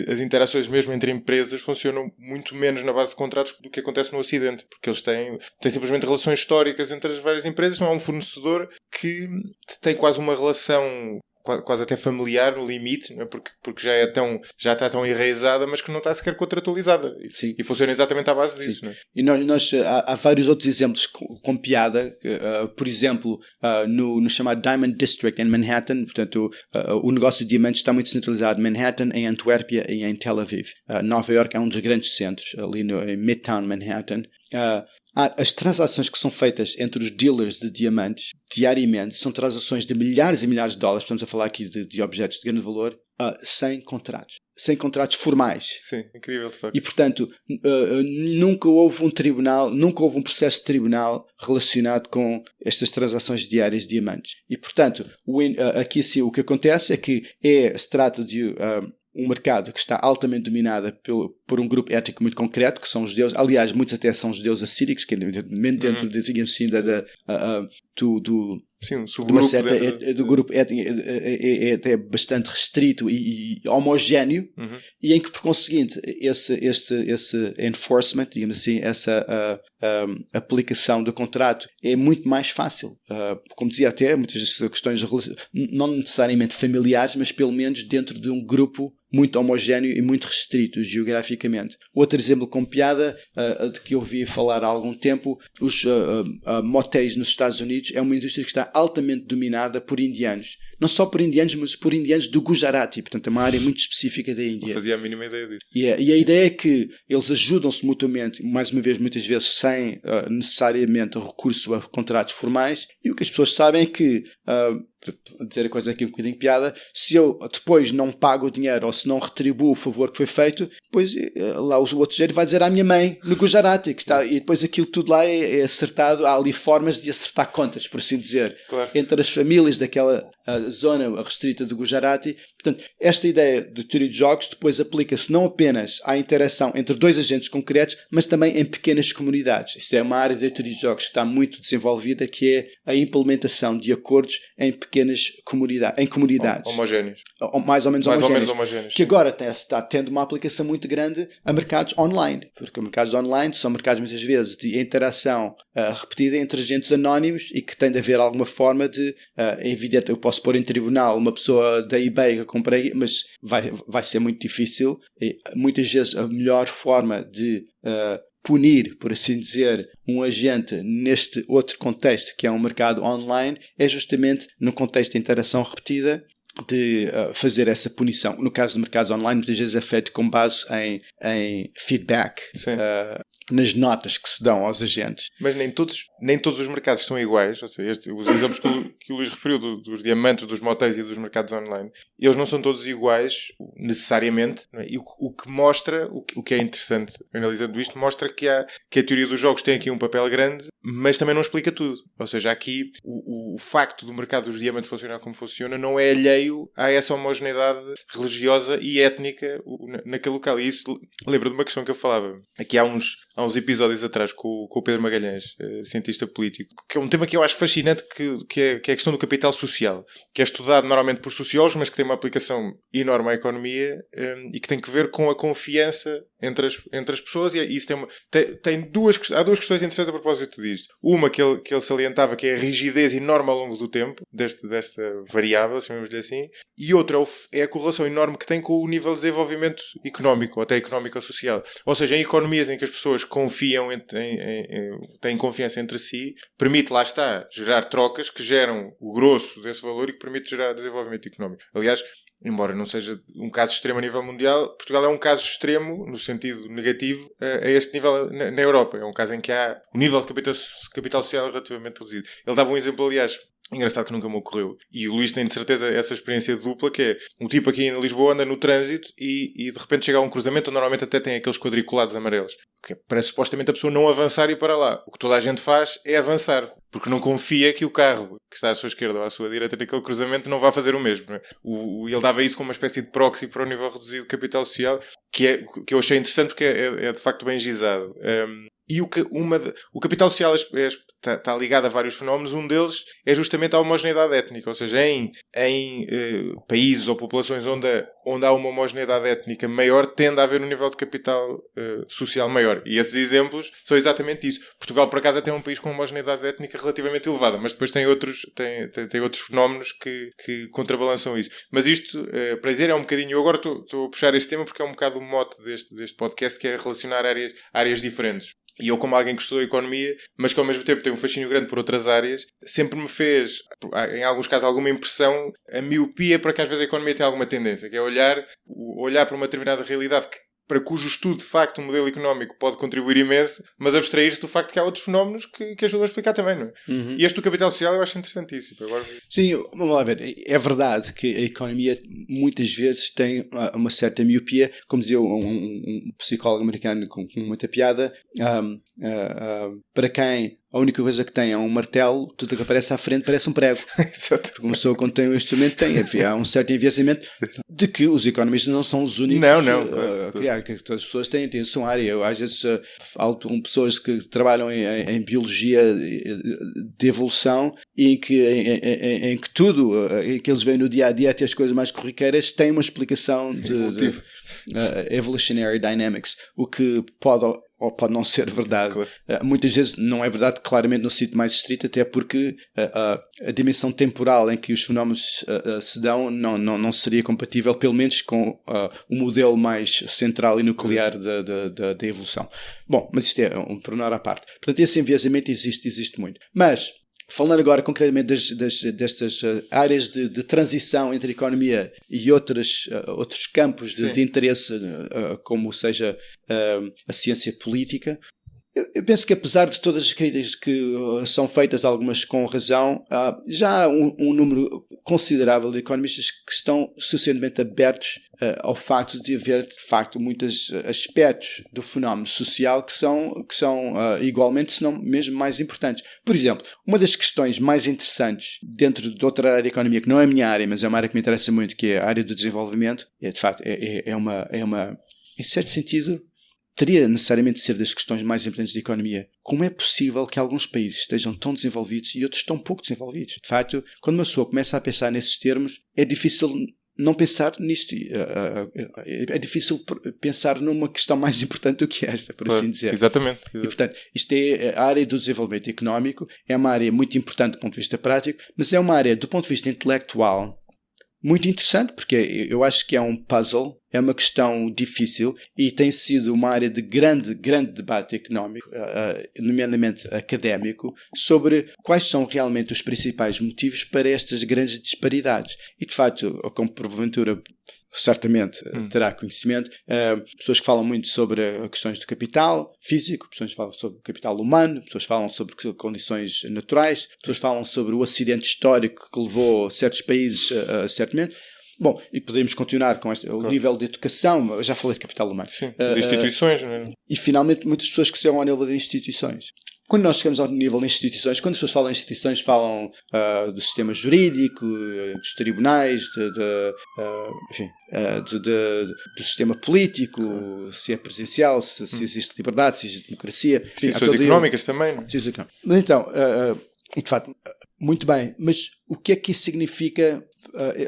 as interações mesmo entre empresas funcionam muito menos na base de contratos do que acontece no Ocidente, porque eles têm simplesmente relações históricas entre as várias empresas, não há um fornecedor que tem quase uma relação quase até familiar no limite, não é? Porque já está tão enraizada, mas que não está sequer contratualizada. Sim. E funciona exatamente à base disso. Não é? E nós há vários outros exemplos com piada, por exemplo, no chamado Diamond District em Manhattan, portanto, o negócio de diamantes está muito centralizado em Manhattan, em Antuérpia e em Tel Aviv. Nova York é um dos grandes centros, ali em Midtown Manhattan. As transações que são feitas entre os dealers de diamantes diariamente são transações de milhares e milhares de dólares, estamos a falar aqui de objetos de grande valor, sem contratos formais. Sim, incrível de facto. E portanto, nunca houve um processo de tribunal relacionado com estas transações diárias de diamantes. E portanto, aqui sim, o que acontece é que se trata de um mercado que está altamente dominado por um grupo étnico muito concreto, que são os judeus. Aliás, muitos até são judeus assírios, que dentro digamos assim, do grupo étnico é até bastante restrito e homogéneo, e em que, por conseguinte, esse enforcement, digamos assim, essa aplicação do contrato é muito mais fácil. Como dizia até, muitas questões não necessariamente familiares, mas pelo menos dentro de um grupo muito homogéneo e muito restrito geograficamente. Outro exemplo com piada de que eu ouvi falar há algum tempo, os motéis nos Estados Unidos é uma indústria que está altamente dominada por indianos. Não só por indianos, mas por indianos do Gujarati, portanto é uma área muito específica da Índia. Não fazia a mínima ideia disso. E a ideia é que eles ajudam-se mutuamente, mais uma vez, muitas vezes sem necessariamente recurso a contratos formais, e o que as pessoas sabem é que, para dizer a coisa aqui um bocadinho de piada, se eu depois não pago o dinheiro ou se não retribuo o favor que foi feito, depois lá o outro jeito vai dizer à minha mãe no Gujarati, que está, e depois aquilo tudo lá é acertado, há ali formas de acertar contas, por assim dizer, claro, entre as famílias daquela zona restrita do Gujarati. Portanto, esta ideia de teoria de jogos depois aplica-se não apenas à interação entre dois agentes concretos, mas também em pequenas comunidades. Isto é uma área da teoria de jogos que está muito desenvolvida, que é a implementação de acordos em pequenas comunidades. Homogéneos. Mais ou menos homogéneos. Que agora está tendo uma aplicação muito grande a mercados online. Porque mercados online são mercados muitas vezes de interação repetida entre agentes anónimos e que tem de haver alguma forma de... é evidente, eu posso pôr em tribunal uma pessoa da eBay que eu comprei, mas vai ser muito difícil. E, muitas vezes a melhor forma de punir, por assim dizer, um agente neste outro contexto, que é um mercado online, é justamente no contexto de interação repetida, de fazer essa punição. No caso de mercados online, muitas vezes é feito com base em feedback, nas notas que se dão aos agentes. Mas nem todos os mercados são iguais. Ou seja, os exemplos que o Luís referiu dos diamantes, dos motéis e dos mercados online, eles não são todos iguais necessariamente. Não é? E o que mostra, o que é interessante analisando isto, mostra que a teoria dos jogos tem aqui um papel grande, mas também não explica tudo. Ou seja, aqui o facto do mercado dos diamantes funcionar como funciona não é alheio a essa homogeneidade religiosa e étnica naquele local. E isso lembra de uma questão que eu falava aqui há uns episódios atrás com o Pedro Magalhães, cientista político, que é um tema que eu acho fascinante, que é a questão do capital social, que é estudado normalmente por sociólogos, mas que tem uma aplicação enorme à economia e que tem que ver com a confiança entre as pessoas. E isso há duas questões interessantes a propósito disto. Uma que ele salientava, que é a rigidez enorme ao longo do tempo desta variável, chamemos-lhe assim, e outra é a correlação enorme que tem com o nível de desenvolvimento económico, ou até económico ou social. Ou seja, em economias em que as pessoas confiam, têm confiança entre si, permite, lá está, gerar trocas que geram o grosso desse valor e que permite gerar desenvolvimento económico. Aliás, embora não seja um caso extremo a nível mundial, Portugal é um caso extremo, no sentido negativo, a este nível na Europa. É um caso em que há um nível de capital social relativamente reduzido. Ele dava um exemplo, aliás, engraçado, que nunca me ocorreu. E o Luís tem de certeza essa experiência dupla, que é um tipo aqui em Lisboa anda no trânsito e de repente chega a um cruzamento onde normalmente até tem aqueles quadriculados amarelos. Que para supostamente a pessoa não avançar e ir para lá. O que toda a gente faz é avançar. Porque não confia que o carro que está à sua esquerda ou à sua direita naquele cruzamento não vai fazer o mesmo. Não é? Ele dava isso como uma espécie de proxy para o nível reduzido de capital social, que eu achei interessante porque é de facto bem gizado. E o capital social está ligado a vários fenómenos. Um deles é justamente a homogeneidade étnica. Ou seja, em países ou populações onde há uma homogeneidade étnica maior, tende a haver um nível de capital social maior. E esses exemplos são exatamente isso. Portugal, por acaso, é um país com uma homogeneidade étnica relativamente elevada, mas depois tem outros fenómenos que contrabalançam isso. Mas isto, para dizer, é um bocadinho... Eu agora estou a puxar este tema porque é um bocado o mote deste podcast, que é relacionar áreas diferentes. E eu, como alguém que estudou economia, mas que ao mesmo tempo tem um fascínio grande por outras áreas, sempre me fez, em alguns casos, alguma impressão, a miopia para que às vezes a economia tem alguma tendência, que é olhar para uma determinada realidade para cujo estudo, de facto, o modelo económico pode contribuir imenso, mas abstrair-se do facto que há outros fenómenos que ajudam a explicar também, não é? Uhum. E este do capital social eu acho interessantíssimo. Agora... Sim, vamos lá ver. É verdade que a economia muitas vezes tem uma certa miopia, como dizia um psicólogo americano com muita piada, para quem a única coisa que tem é um martelo, tudo que aparece à frente parece um prego. Exato. Porque uma pessoa, quando tem um instrumento, há um certo enviesamento de que os economistas não são os únicos. Não. Que todas as pessoas têm a sua área. Eu, às vezes, falo com pessoas que trabalham em biologia de evolução e em que tudo, em que eles veem no dia a dia, até as coisas mais corriqueiras, tem uma explicação de evolutionary dynamics, o que pode ou pode não ser verdade. Claro. Muitas vezes não é verdade, claramente no sítio mais estrito, até porque a dimensão temporal em que os fenómenos se dão não seria compatível, pelo menos com o modelo mais central e nuclear da evolução. Bom, mas isto é um pormenor à parte. Portanto, esse enviesamento existe muito. Mas, falando agora concretamente destas áreas de transição entre a economia e outros campos de interesse, como seja a ciência política, eu penso que, apesar de todas as críticas que são feitas, algumas com razão, já há um número considerável de economistas que estão suficientemente abertos ao facto de haver, de facto, muitos aspectos do fenómeno social que são igualmente, se não mesmo mais importantes. Por exemplo, uma das questões mais interessantes dentro de outra área da economia, que não é a minha área, mas é uma área que me interessa muito, que é a área do desenvolvimento, de facto, é uma em certo sentido, teria necessariamente de ser das questões mais importantes da economia. Como é possível que alguns países estejam tão desenvolvidos e outros tão pouco desenvolvidos? De facto, quando uma pessoa começa a pensar nesses termos, é difícil não pensar nisto. É difícil pensar numa questão mais importante do que esta, por assim dizer. Exatamente. E, portanto, isto é a área do desenvolvimento económico, é uma área muito importante do ponto de vista prático, mas é uma área do ponto de vista intelectual muito interessante, porque eu acho que é um puzzle é uma questão difícil e tem sido uma área de grande debate económico, nomeadamente académico, sobre quais são realmente os principais motivos para estas grandes disparidades. E, de facto, como porventura certamente terá conhecimento, pessoas que falam muito sobre questões do capital físico, pessoas que falam sobre o capital humano, pessoas que falam sobre condições naturais, pessoas que falam sobre o acidente histórico que levou certos países a certo momento. Bom, e podemos continuar com o nível de educação. Eu já falei de capital humano. Sim, as instituições, não é? E finalmente muitas pessoas que chegam ao nível de instituições. Quando nós chegamos ao nível de instituições, quando as pessoas falam em instituições, falam do sistema jurídico, dos tribunais, do sistema político, se é presidencial, se existe liberdade, se existe democracia. Instituições económicas também, não é? Mas então, e de facto, muito bem, mas o que é que isso significa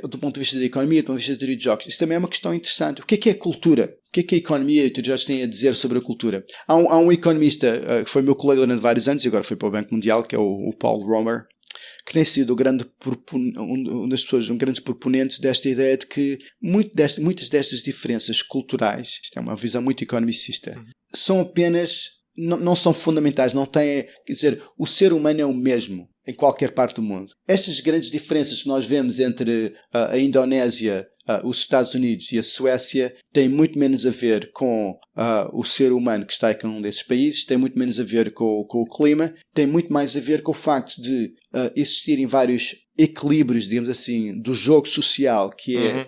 do ponto de vista da economia, do ponto de vista da teoria de jogos? Isso também é uma questão interessante. O que é cultura? O que a economia e a teoria de jogos têm a dizer sobre a cultura? Há um economista que foi meu colega durante vários anos e agora foi para o Banco Mundial, que é o Paul Romer, que tem sido um das pessoas, grandes proponentes desta ideia de que muitas destas diferenças culturais, isto é uma visão muito economicista, são apenas, não são fundamentais, não têm, quer dizer, o ser humano é o mesmo em qualquer parte do mundo. Estas grandes diferenças que nós vemos entre a Indonésia, os Estados Unidos e a Suécia têm muito menos a ver com o ser humano que está em um desses países, tem muito menos a ver com o clima, tem muito mais a ver com o facto de existirem vários equilíbrios, digamos assim, do jogo social que é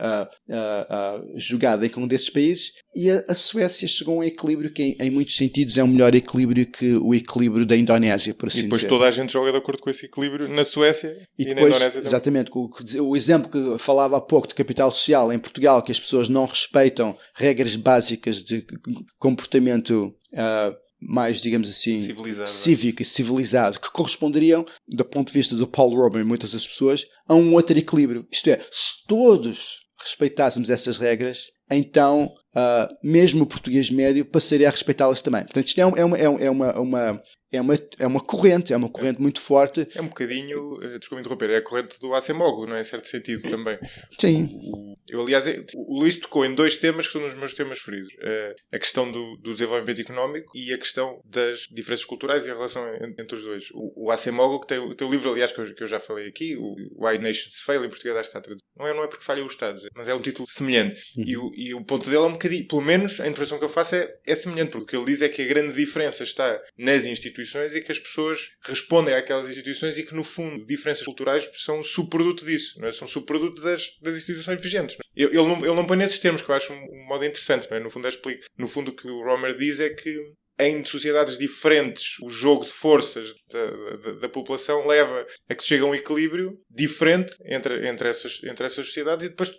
jogado em um desses países, e a Suécia chegou a um equilíbrio que em muitos sentidos é um melhor equilíbrio que o equilíbrio da Indonésia, por assim dizer. E depois toda a gente joga de acordo com esse equilíbrio na Suécia e depois, na Indonésia também. Exatamente, o exemplo que falava há pouco de capital social em Portugal, que as pessoas não respeitam regras básicas de comportamento mais, digamos assim, cívico e civilizado, que corresponderiam, do ponto de vista do Paul Romer e muitas das pessoas, a um outro equilíbrio. Isto é, se todos respeitássemos essas regras, então mesmo o português médio passaria a respeitá-las também. Portanto, isto é uma corrente muito forte. É um bocadinho, desculpa interromper, é a corrente do Acemoglu, não é? Em certo sentido também. Sim. Aliás, o Luís tocou em dois temas que são os meus temas preferidos. A questão do desenvolvimento económico e a questão das diferenças culturais e a relação entre os dois. O Acemoglu, que tem o livro, aliás, que eu já falei aqui, o Why Nations Fail, em português acho que está traduzido. Não é porque falham os Estados, mas é um título semelhante. E o ponto dele é um bocadinho, pelo menos a impressão que eu faço é semelhante, porque o que ele diz é que a grande diferença está nas instituições e que as pessoas respondem àquelas instituições e que, no fundo, diferenças culturais são um subproduto disso, não é? São subproduto das instituições vigentes. Não é? Ele não põe nesses termos, que eu acho um modo interessante, não é? No fundo, o que o Romer diz é que em sociedades diferentes, o jogo de forças da população leva a que se chegue a um equilíbrio diferente entre essas sociedades, e depois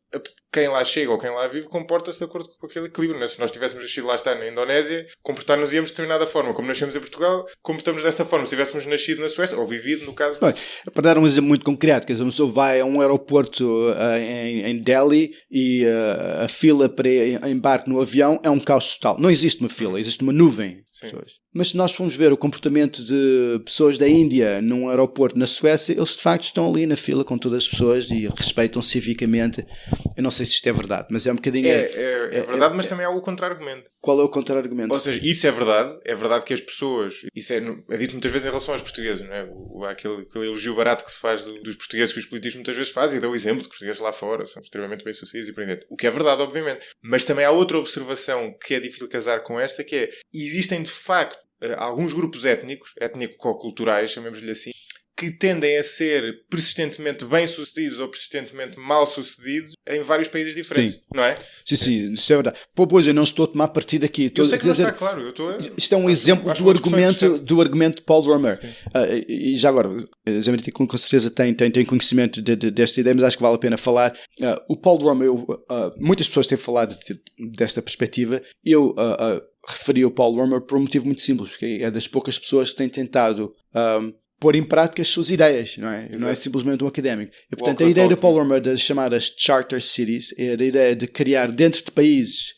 quem lá chega ou quem lá vive comporta-se de acordo com aquele equilíbrio. Não é? Se nós tivéssemos nascido lá está na Indonésia, comportar-nos-íamos de determinada forma. Como nascemos em Portugal, comportamos dessa forma. Se tivéssemos nascido na Suécia, ou vivido, no caso... Bem, para dar um exemplo muito concreto, quer dizer, uma pessoa vai a um aeroporto em Delhi e a fila para embarque no avião é um caos total. Não existe uma fila, existe uma nuvem. Mas se nós formos ver o comportamento de pessoas da Índia num aeroporto na Suécia, eles de facto estão ali na fila com todas as pessoas e respeitam civicamente. Eu não sei se isto é verdade, mas é um bocadinho... É verdade, mas também há o contra-argumento. Qual é o contra-argumento? Ou seja, isso é verdade que as pessoas... Isso é dito muitas vezes em relação aos portugueses, não é? Há aquele elogio barato que se faz dos portugueses que os políticos muitas vezes fazem, e dá o exemplo de que os portugueses lá fora são extremamente bem-sucedidos e por aí dentro. O que é verdade, obviamente. Mas também há outra observação que é difícil casar com esta, que é, existem de facto alguns grupos étnico-culturais, chamemos-lhe assim, que tendem a ser persistentemente bem-sucedidos ou persistentemente mal-sucedidos em vários países diferentes, não é? Sim, isso é verdade. Pois eu não estou a tomar partido aqui. Eu sei que não está claro. Isto é um exemplo do argumento de Paul Romer. E já agora, a Zé com certeza tem conhecimento desta ideia, mas acho que vale a pena falar. O Paul Romer, muitas pessoas têm falado desta perspectiva. Eu referi o Paul Romer por um motivo muito simples, porque é das poucas pessoas que têm tentado pôr em prática as suas ideias, não é? Não é simplesmente um académico. E, portanto, a ideia do Paul Romer das chamadas Charter Cities é a ideia de criar dentro de países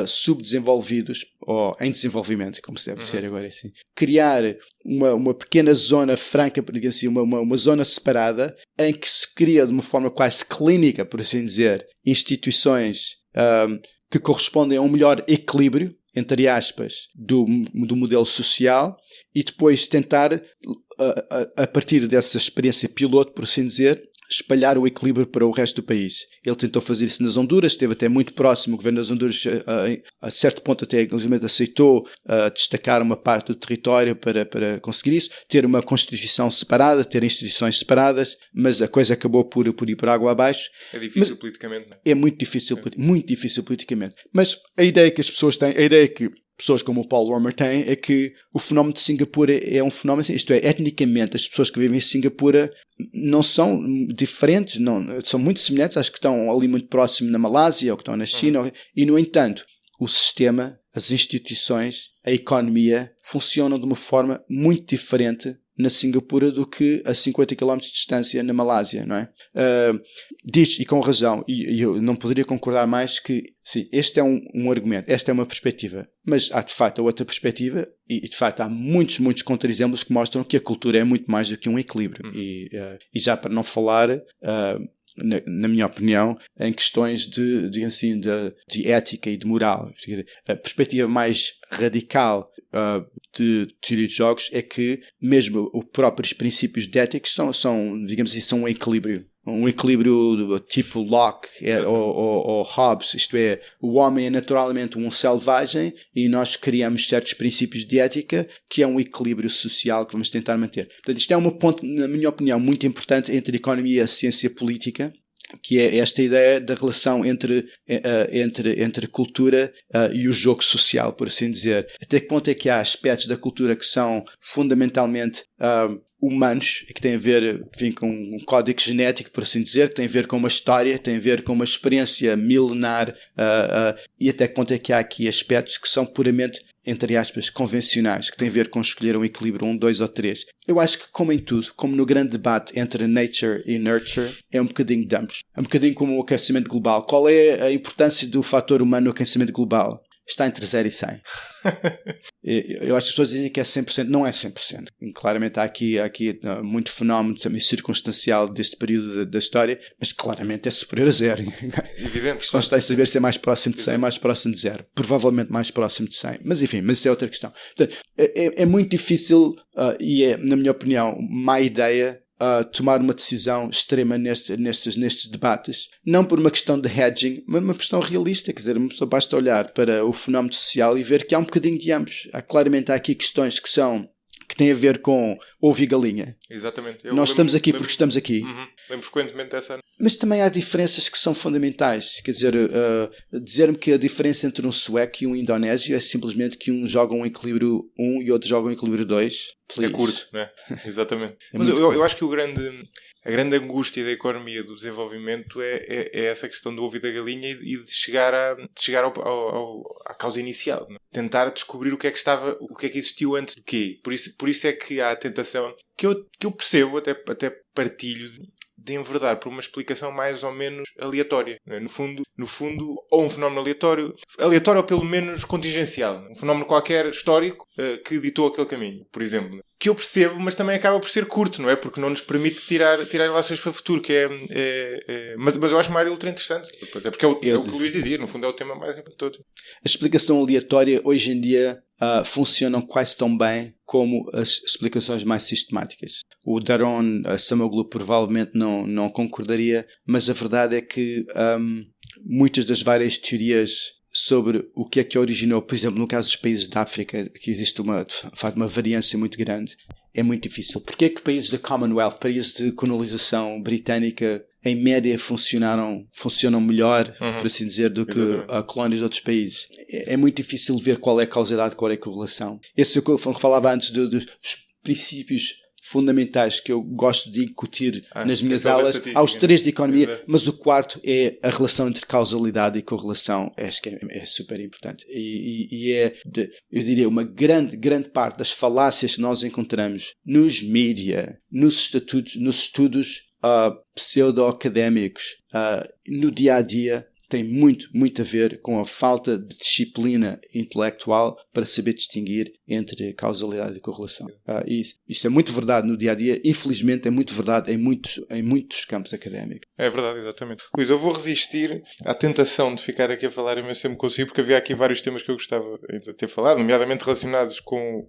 subdesenvolvidos, ou em desenvolvimento, como se deve dizer agora assim, criar uma pequena zona franca, digamos assim, uma zona separada, em que se cria de uma forma quase clínica, por assim dizer, instituições que correspondem a um melhor equilíbrio, entre aspas, do modelo social, e depois tentar, a partir dessa experiência piloto, por assim dizer, espalhar o equilíbrio para o resto do país. Ele tentou fazer isso nas Honduras, esteve até muito próximo, o governo das Honduras a certo ponto até inclusive aceitou destacar uma parte do território para conseguir isso, ter uma constituição separada, ter instituições separadas, mas a coisa acabou por ir por água abaixo. É difícil politicamente, não é? É muito difícil politicamente. Mas a ideia que as pessoas têm, a ideia que pessoas como o Paul Romer têm, é que o fenómeno de Singapura é um fenómeno, isto é, etnicamente, as pessoas que vivem em Singapura não são diferentes, não, são muito semelhantes às que estão ali muito próximo na Malásia ou que estão na China, e no entanto, o sistema, as instituições, a economia funcionam de uma forma muito diferente na Singapura do que a 50 km de distância na Malásia, não é? Diz, e com razão, e eu não poderia concordar mais, que sim, este é um argumento, esta é uma perspectiva, mas há de facto outra perspectiva, e de facto há muitos contra-exemplos que mostram que a cultura é muito mais do que um equilíbrio. E já para não falar, na minha opinião, em questões de ética e de moral. A perspectiva mais radical de teoria de jogos é que mesmo os próprios princípios de ética são, digamos assim, são um equilíbrio. Um equilíbrio tipo Locke ou Hobbes, isto é, o homem é naturalmente um selvagem e nós criamos certos princípios de ética que é um equilíbrio social que vamos tentar manter. Portanto, isto é um ponto, na minha opinião, muito importante entre a economia e a ciência política, que é esta ideia da relação entre a cultura e o jogo social, por assim dizer. Até que ponto é que há aspectos da cultura que são fundamentalmente humanos e que têm a ver, enfim, com um código genético, por assim dizer, que tem a ver com uma história, tem a ver com uma experiência milenar, e até que ponto é que há aqui aspectos que são puramente, entre aspas, convencionais, que têm a ver com escolher um equilíbrio, 1, 2 ou 3. Eu acho que, como em tudo, como no grande debate entre nature e nurture, é um bocadinho de ambos. É um bocadinho como o aquecimento global. Qual é a importância do fator humano no aquecimento global? Está entre 0 e 100. Eu acho que as pessoas dizem que é 100%. Não é 100%. Claramente há aqui muito fenómeno também circunstancial deste período da história, mas claramente é superior a 0. Evidente. A questão está em saber se é mais próximo de 100, mais próximo de 0. Provavelmente mais próximo de 100. Mas enfim, isso é outra questão. Portanto, é muito difícil e é, na minha opinião, má ideia tomar uma decisão extrema nestes debates, não por uma questão de hedging, mas uma questão realista, quer dizer, basta olhar para o fenómeno social e ver que há um bocadinho de ambos. Claramente há aqui questões que têm a ver com ovo e galinha. Exatamente. Nós estamos aqui porque estamos aqui. Lembro frequentemente dessa. Mas também há diferenças que são fundamentais. Quer dizer, dizer-me que a diferença entre um sueco e um indonésio é simplesmente que um joga um equilíbrio 1 e outro joga um equilíbrio 2. Please. É curto, não é? Exatamente. Mas eu acho que a grande angústia da economia do desenvolvimento é essa questão do ovo e da galinha e de chegar à causa inicial. Não é? Tentar descobrir o que é que existiu antes de quê. Por isso é que há a tentação que eu percebo, até partilho, de enverdar por uma explicação mais ou menos aleatória. No fundo, ou um fenómeno aleatório ou pelo menos contingencial. Um fenómeno qualquer histórico que ditou aquele caminho, por exemplo. Que eu percebo, mas também acaba por ser curto, não é? Porque não nos permite tirar relações para o futuro, que mas eu acho uma área ultra interessante. Até porque é o que o Luís dizia, no fundo é o tema mais importante. A explicação aleatória, hoje em dia, funcionam quase tão bem como as explicações mais sistemáticas. O Daron Acemoglu provavelmente não concordaria, mas a verdade é que muitas das várias teorias sobre o que é que originou, por exemplo, no caso dos países da África, que existe uma variância muito grande, é muito difícil. Porquê é que países da Commonwealth, países de colonização britânica, em média funcionam melhor, por assim dizer, do que colónias de outros países? É muito difícil ver qual é a causalidade, qual é a correlação. Esse é o que eu falava antes dos princípios fundamentais que eu gosto de incutir nas minhas aulas. Há os 3 de economia, mas o quarto é a relação entre causalidade e correlação. Acho que é super importante. E eu diria, uma grande parte das falácias que nós encontramos nos mídia, nos estudos pseudo-académicos, no dia-a-dia, tem muito a ver com a falta de disciplina intelectual para saber distinguir entre causalidade e correlação. E isso é muito verdade no dia-a-dia, infelizmente é muito verdade em muitos campos académicos. É verdade, exatamente. Luís, eu vou resistir à tentação de ficar aqui a falar imenso tempo consigo, porque havia aqui vários temas que eu gostava de ter falado, nomeadamente relacionados com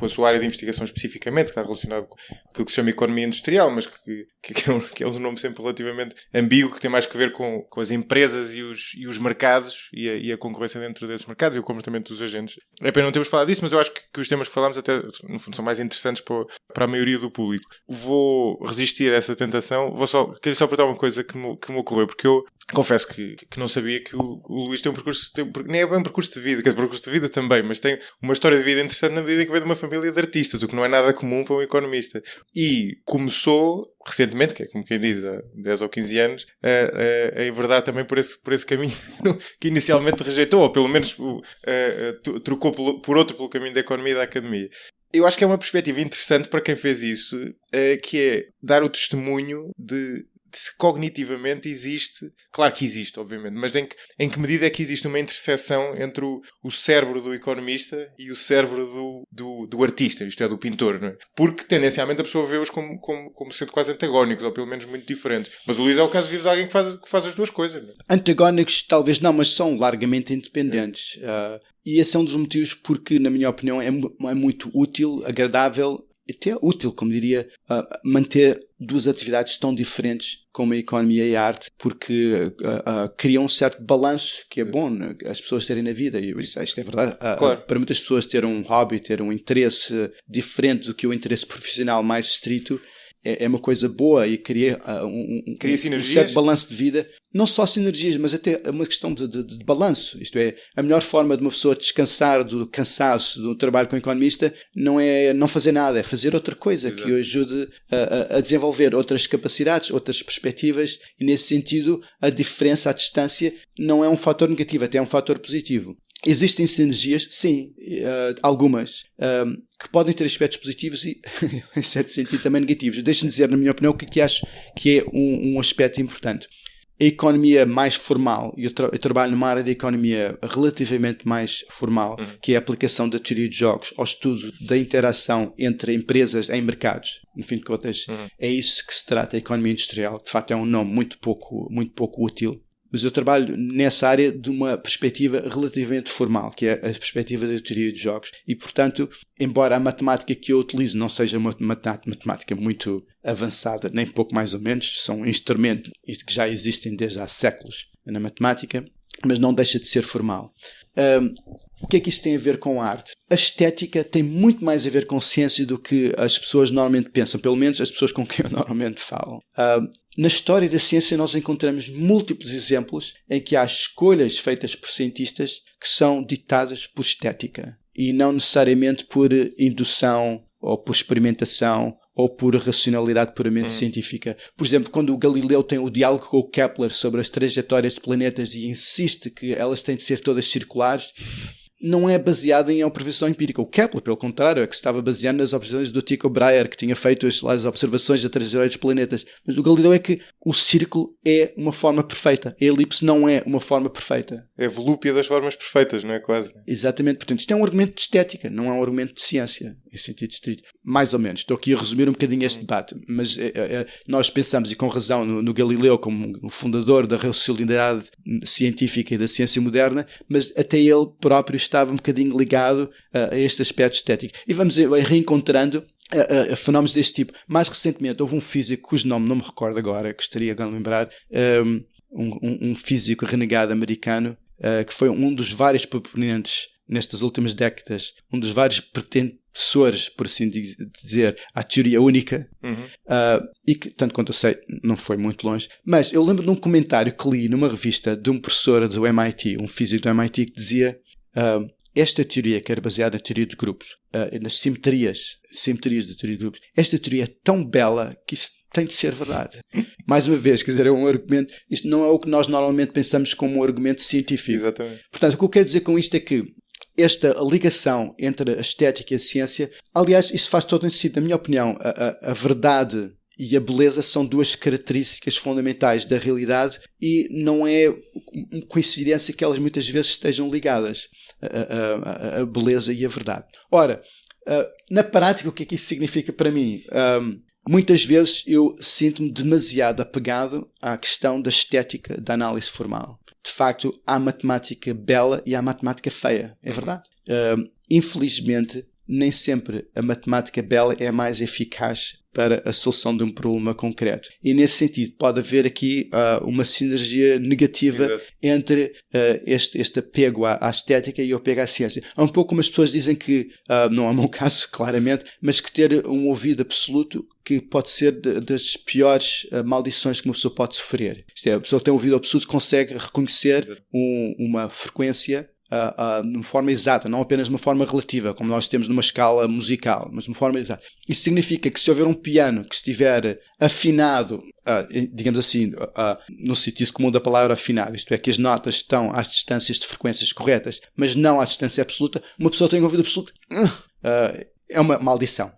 a sua área de investigação especificamente, que está relacionado com aquilo que se chama economia industrial, mas que é um nome sempre relativamente ambíguo, que tem mais que ver com as empresas e os mercados e a concorrência dentro desses mercados e o comportamento dos agentes. É pena não termos falado disso, mas eu acho que os temas que falamos até, no fundo, são mais interessantes para a maioria do público. Vou resistir a essa tentação. Queria só perguntar uma coisa que me ocorreu, porque eu confesso que não sabia que o Luís tem um percurso, nem é bem um percurso de vida, quer dizer, percurso de vida também, mas tem uma história de vida interessante na medida que veio de uma família de artistas, o que não é nada comum para um economista. E começou recentemente, que é como quem diz, há 10 ou 15 anos, a enverdar também por esse caminho que inicialmente rejeitou, ou pelo menos trocou por outro, pelo caminho da economia e da academia. Eu acho que é uma perspectiva interessante para quem fez isso, que é dar o testemunho de se cognitivamente existe, claro que existe, obviamente, mas em que medida é que existe uma interseção entre o cérebro do economista e o cérebro do artista, isto é, do pintor, não é? Porque tendencialmente a pessoa vê-os como sendo quase antagónicos, ou pelo menos muito diferentes. Mas o Luís é o caso vivo de alguém que faz as duas coisas, não é? Antagónicos talvez não, mas são largamente independentes. E esse é um dos motivos porque, na minha opinião, é muito útil, agradável, até útil, como diria, manter duas atividades tão diferentes como a economia e a arte, porque criam um certo balanço que é bom, né, as pessoas terem na vida. E isto é verdade. Claro. Para muitas pessoas ter um hobby, ter um interesse diferente do que o interesse profissional mais estrito, é uma coisa boa e cria um certo balanço de vida. Não só sinergias, mas até uma questão de balanço. Isto é, a melhor forma de uma pessoa descansar do cansaço do trabalho com economista não é não fazer nada, é fazer outra coisa. Exato. Que o ajude a desenvolver outras capacidades, outras perspectivas, e nesse sentido a diferença, a distância, não é um fator negativo, até é um fator positivo. Existem sinergias, sim, algumas, que podem ter aspectos positivos e, em certo sentido, também negativos. Deixe-me dizer, na minha opinião, o que acho que é um aspecto importante. A economia mais formal, e eu trabalho numa área da economia relativamente mais formal, que é a aplicação da teoria de jogos ao estudo da interação entre empresas em mercados. No fim de contas, é isso que se trata a economia industrial. De facto, é um nome muito pouco útil. Mas eu trabalho nessa área de uma perspectiva relativamente formal, que é a perspectiva da teoria de jogos. E, portanto, embora a matemática que eu utilizo não seja uma matemática muito avançada, nem pouco mais ou menos, são um instrumento que já existem desde há séculos na matemática, mas não deixa de ser formal. O que é que isto tem a ver com a arte? A estética tem muito mais a ver com ciência do que as pessoas normalmente pensam, pelo menos as pessoas com quem eu normalmente falo. Na história da ciência nós encontramos múltiplos exemplos em que há escolhas feitas por cientistas que são ditadas por estética e não necessariamente por indução ou por experimentação ou por racionalidade puramente científica. Por exemplo, quando o Galileu tem o diálogo com o Kepler sobre as trajetórias de planetas e insiste que elas têm de ser todas circulares, não é baseado em observação empírica. O Kepler, pelo contrário, é que estava baseado nas observações do Tycho Brahe, que tinha feito as observações da trajetória dos planetas. Mas o Galileu é que o círculo é uma forma perfeita. A elipse não é uma forma perfeita. É a volúpia das formas perfeitas, não é? Quase. Exatamente. Portanto, isto é um argumento de estética, não é um argumento de ciência, em sentido estrito. Mais ou menos. Estou aqui a resumir um bocadinho este debate. Mas nós pensamos, e com razão, no Galileu como o fundador da racionalidade científica e da ciência moderna, mas até ele próprio estava um bocadinho ligado a este aspecto estético. E vamos reencontrando fenómenos deste tipo. Mais recentemente houve um físico cujo nome não me recordo agora, gostaria de lembrar, um físico renegado americano, que foi um dos vários proponentes nestas últimas décadas, um dos vários pretensores, por assim dizer, à teoria única, e que, tanto quanto eu sei, não foi muito longe. Mas eu lembro de um comentário que li numa revista de um professor do MIT, um físico do MIT, que dizia: esta teoria, que era baseada na teoria de grupos, nas simetrias da teoria de grupos, esta teoria é tão bela que isso tem de ser verdade. Mais uma vez, quer dizer, é um argumento, isto não é o que nós normalmente pensamos como um argumento científico. Exatamente. Portanto, o que eu quero dizer com isto é que esta ligação entre a estética e a ciência, aliás, isto faz todo sentido. Na minha opinião, a verdade e a beleza são duas características fundamentais da realidade e não é coincidência que elas muitas vezes estejam ligadas, a beleza e a verdade. Ora, na prática, o que é que isso significa para mim? Muitas vezes eu sinto-me demasiado apegado à questão da estética da análise formal. De facto, há matemática bela e há matemática feia, é verdade? Infelizmente, nem sempre a matemática bela é mais eficaz para a solução de um problema concreto. E nesse sentido pode haver aqui uma sinergia negativa entre este apego à estética e o apego à ciência. É um pouco como as pessoas dizem que, não é o meu caso claramente, mas que ter um ouvido absoluto que pode ser das piores maldições que uma pessoa pode sofrer. Isto é, a pessoa que tem um ouvido absoluto consegue reconhecer uma frequência de uma forma exata, não apenas de uma forma relativa, como nós temos numa escala musical, mas de uma forma exata. Isso significa que se houver um piano que estiver afinado, digamos assim, no sentido comum da palavra afinado, isto é, que as notas estão às distâncias de frequências corretas, mas não à distância absoluta, uma pessoa tem um ouvido absoluto, é uma maldição,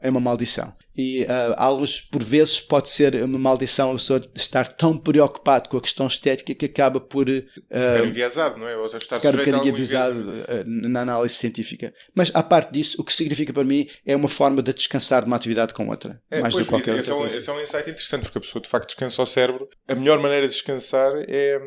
E alguns, por vezes, pode ser uma maldição a pessoa estar tão preocupado com a questão estética que acaba por ficar enviesado, não é? Ou seja, estar ficar um sujeito a bocadinho algum enviesado na análise científica. Mas, à parte disso, o que significa para mim é uma forma de descansar de uma atividade com outra. Mais do que qualquer outra coisa. Esse é um insight interessante, porque a pessoa, de facto, descansa o cérebro. A melhor maneira de descansar é...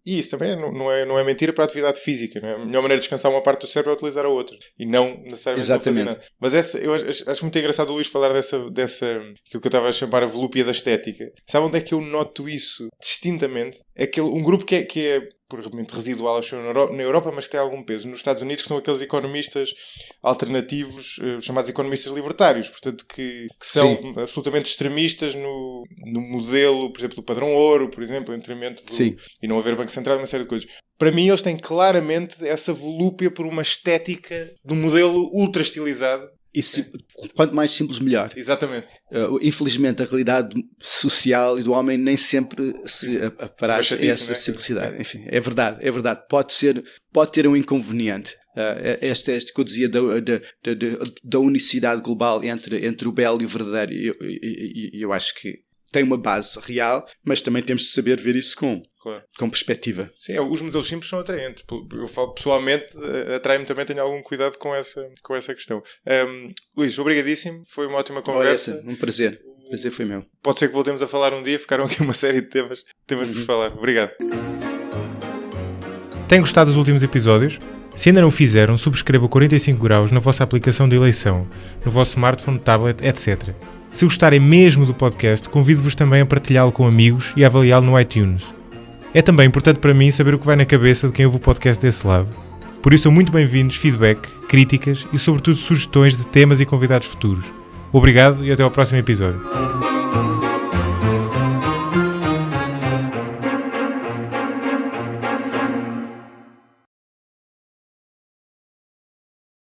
E isso também não é mentira para a atividade física, não é? A melhor maneira de descansar uma parte do cérebro é utilizar a outra. E não necessariamente não fazer nada. Mas eu acho muito engraçado o Luís falar dessa aquilo que eu estava a chamar a volúpia da estética. Sabe onde é que eu noto isso distintamente? Um grupo que é provavelmente residual na Europa, mas que tem algum peso. Nos Estados Unidos, que são aqueles economistas alternativos, chamados economistas libertários, portanto, que são absolutamente extremistas no modelo, por exemplo, do padrão ouro, por exemplo, e não haver Banco Central, uma série de coisas. Para mim, eles têm claramente essa volúpia por uma estética de um modelo ultra estilizado. E quanto mais simples, melhor. Exatamente. Infelizmente, a realidade social e do homem nem sempre se apraz a essa simplicidade. Enfim, é verdade. Pode ter um inconveniente. Este que eu dizia da unicidade global entre o belo e o verdadeiro. Eu acho que tem uma base real, mas também temos de saber ver isso com perspectiva. Sim, os modelos simples são atraentes. Eu falo pessoalmente, atrai-me também, tenho algum cuidado com essa questão. Luís, obrigadíssimo, foi uma ótima conversa. Um prazer. O prazer foi meu. Pode ser que voltemos a falar um dia, ficaram aqui uma série de temas por falar. Obrigado. Têm gostado dos últimos episódios? Se ainda não o fizeram, subscreva o 45 graus na vossa aplicação de eleição, no vosso smartphone, tablet, etc. Se gostarem mesmo do podcast, convido-vos também a partilhá-lo com amigos e a avaliá-lo no iTunes. É também importante para mim saber o que vai na cabeça de quem ouve o podcast desse lado. Por isso são muito bem-vindos feedback, críticas e sobretudo sugestões de temas e convidados futuros. Obrigado e até ao próximo episódio.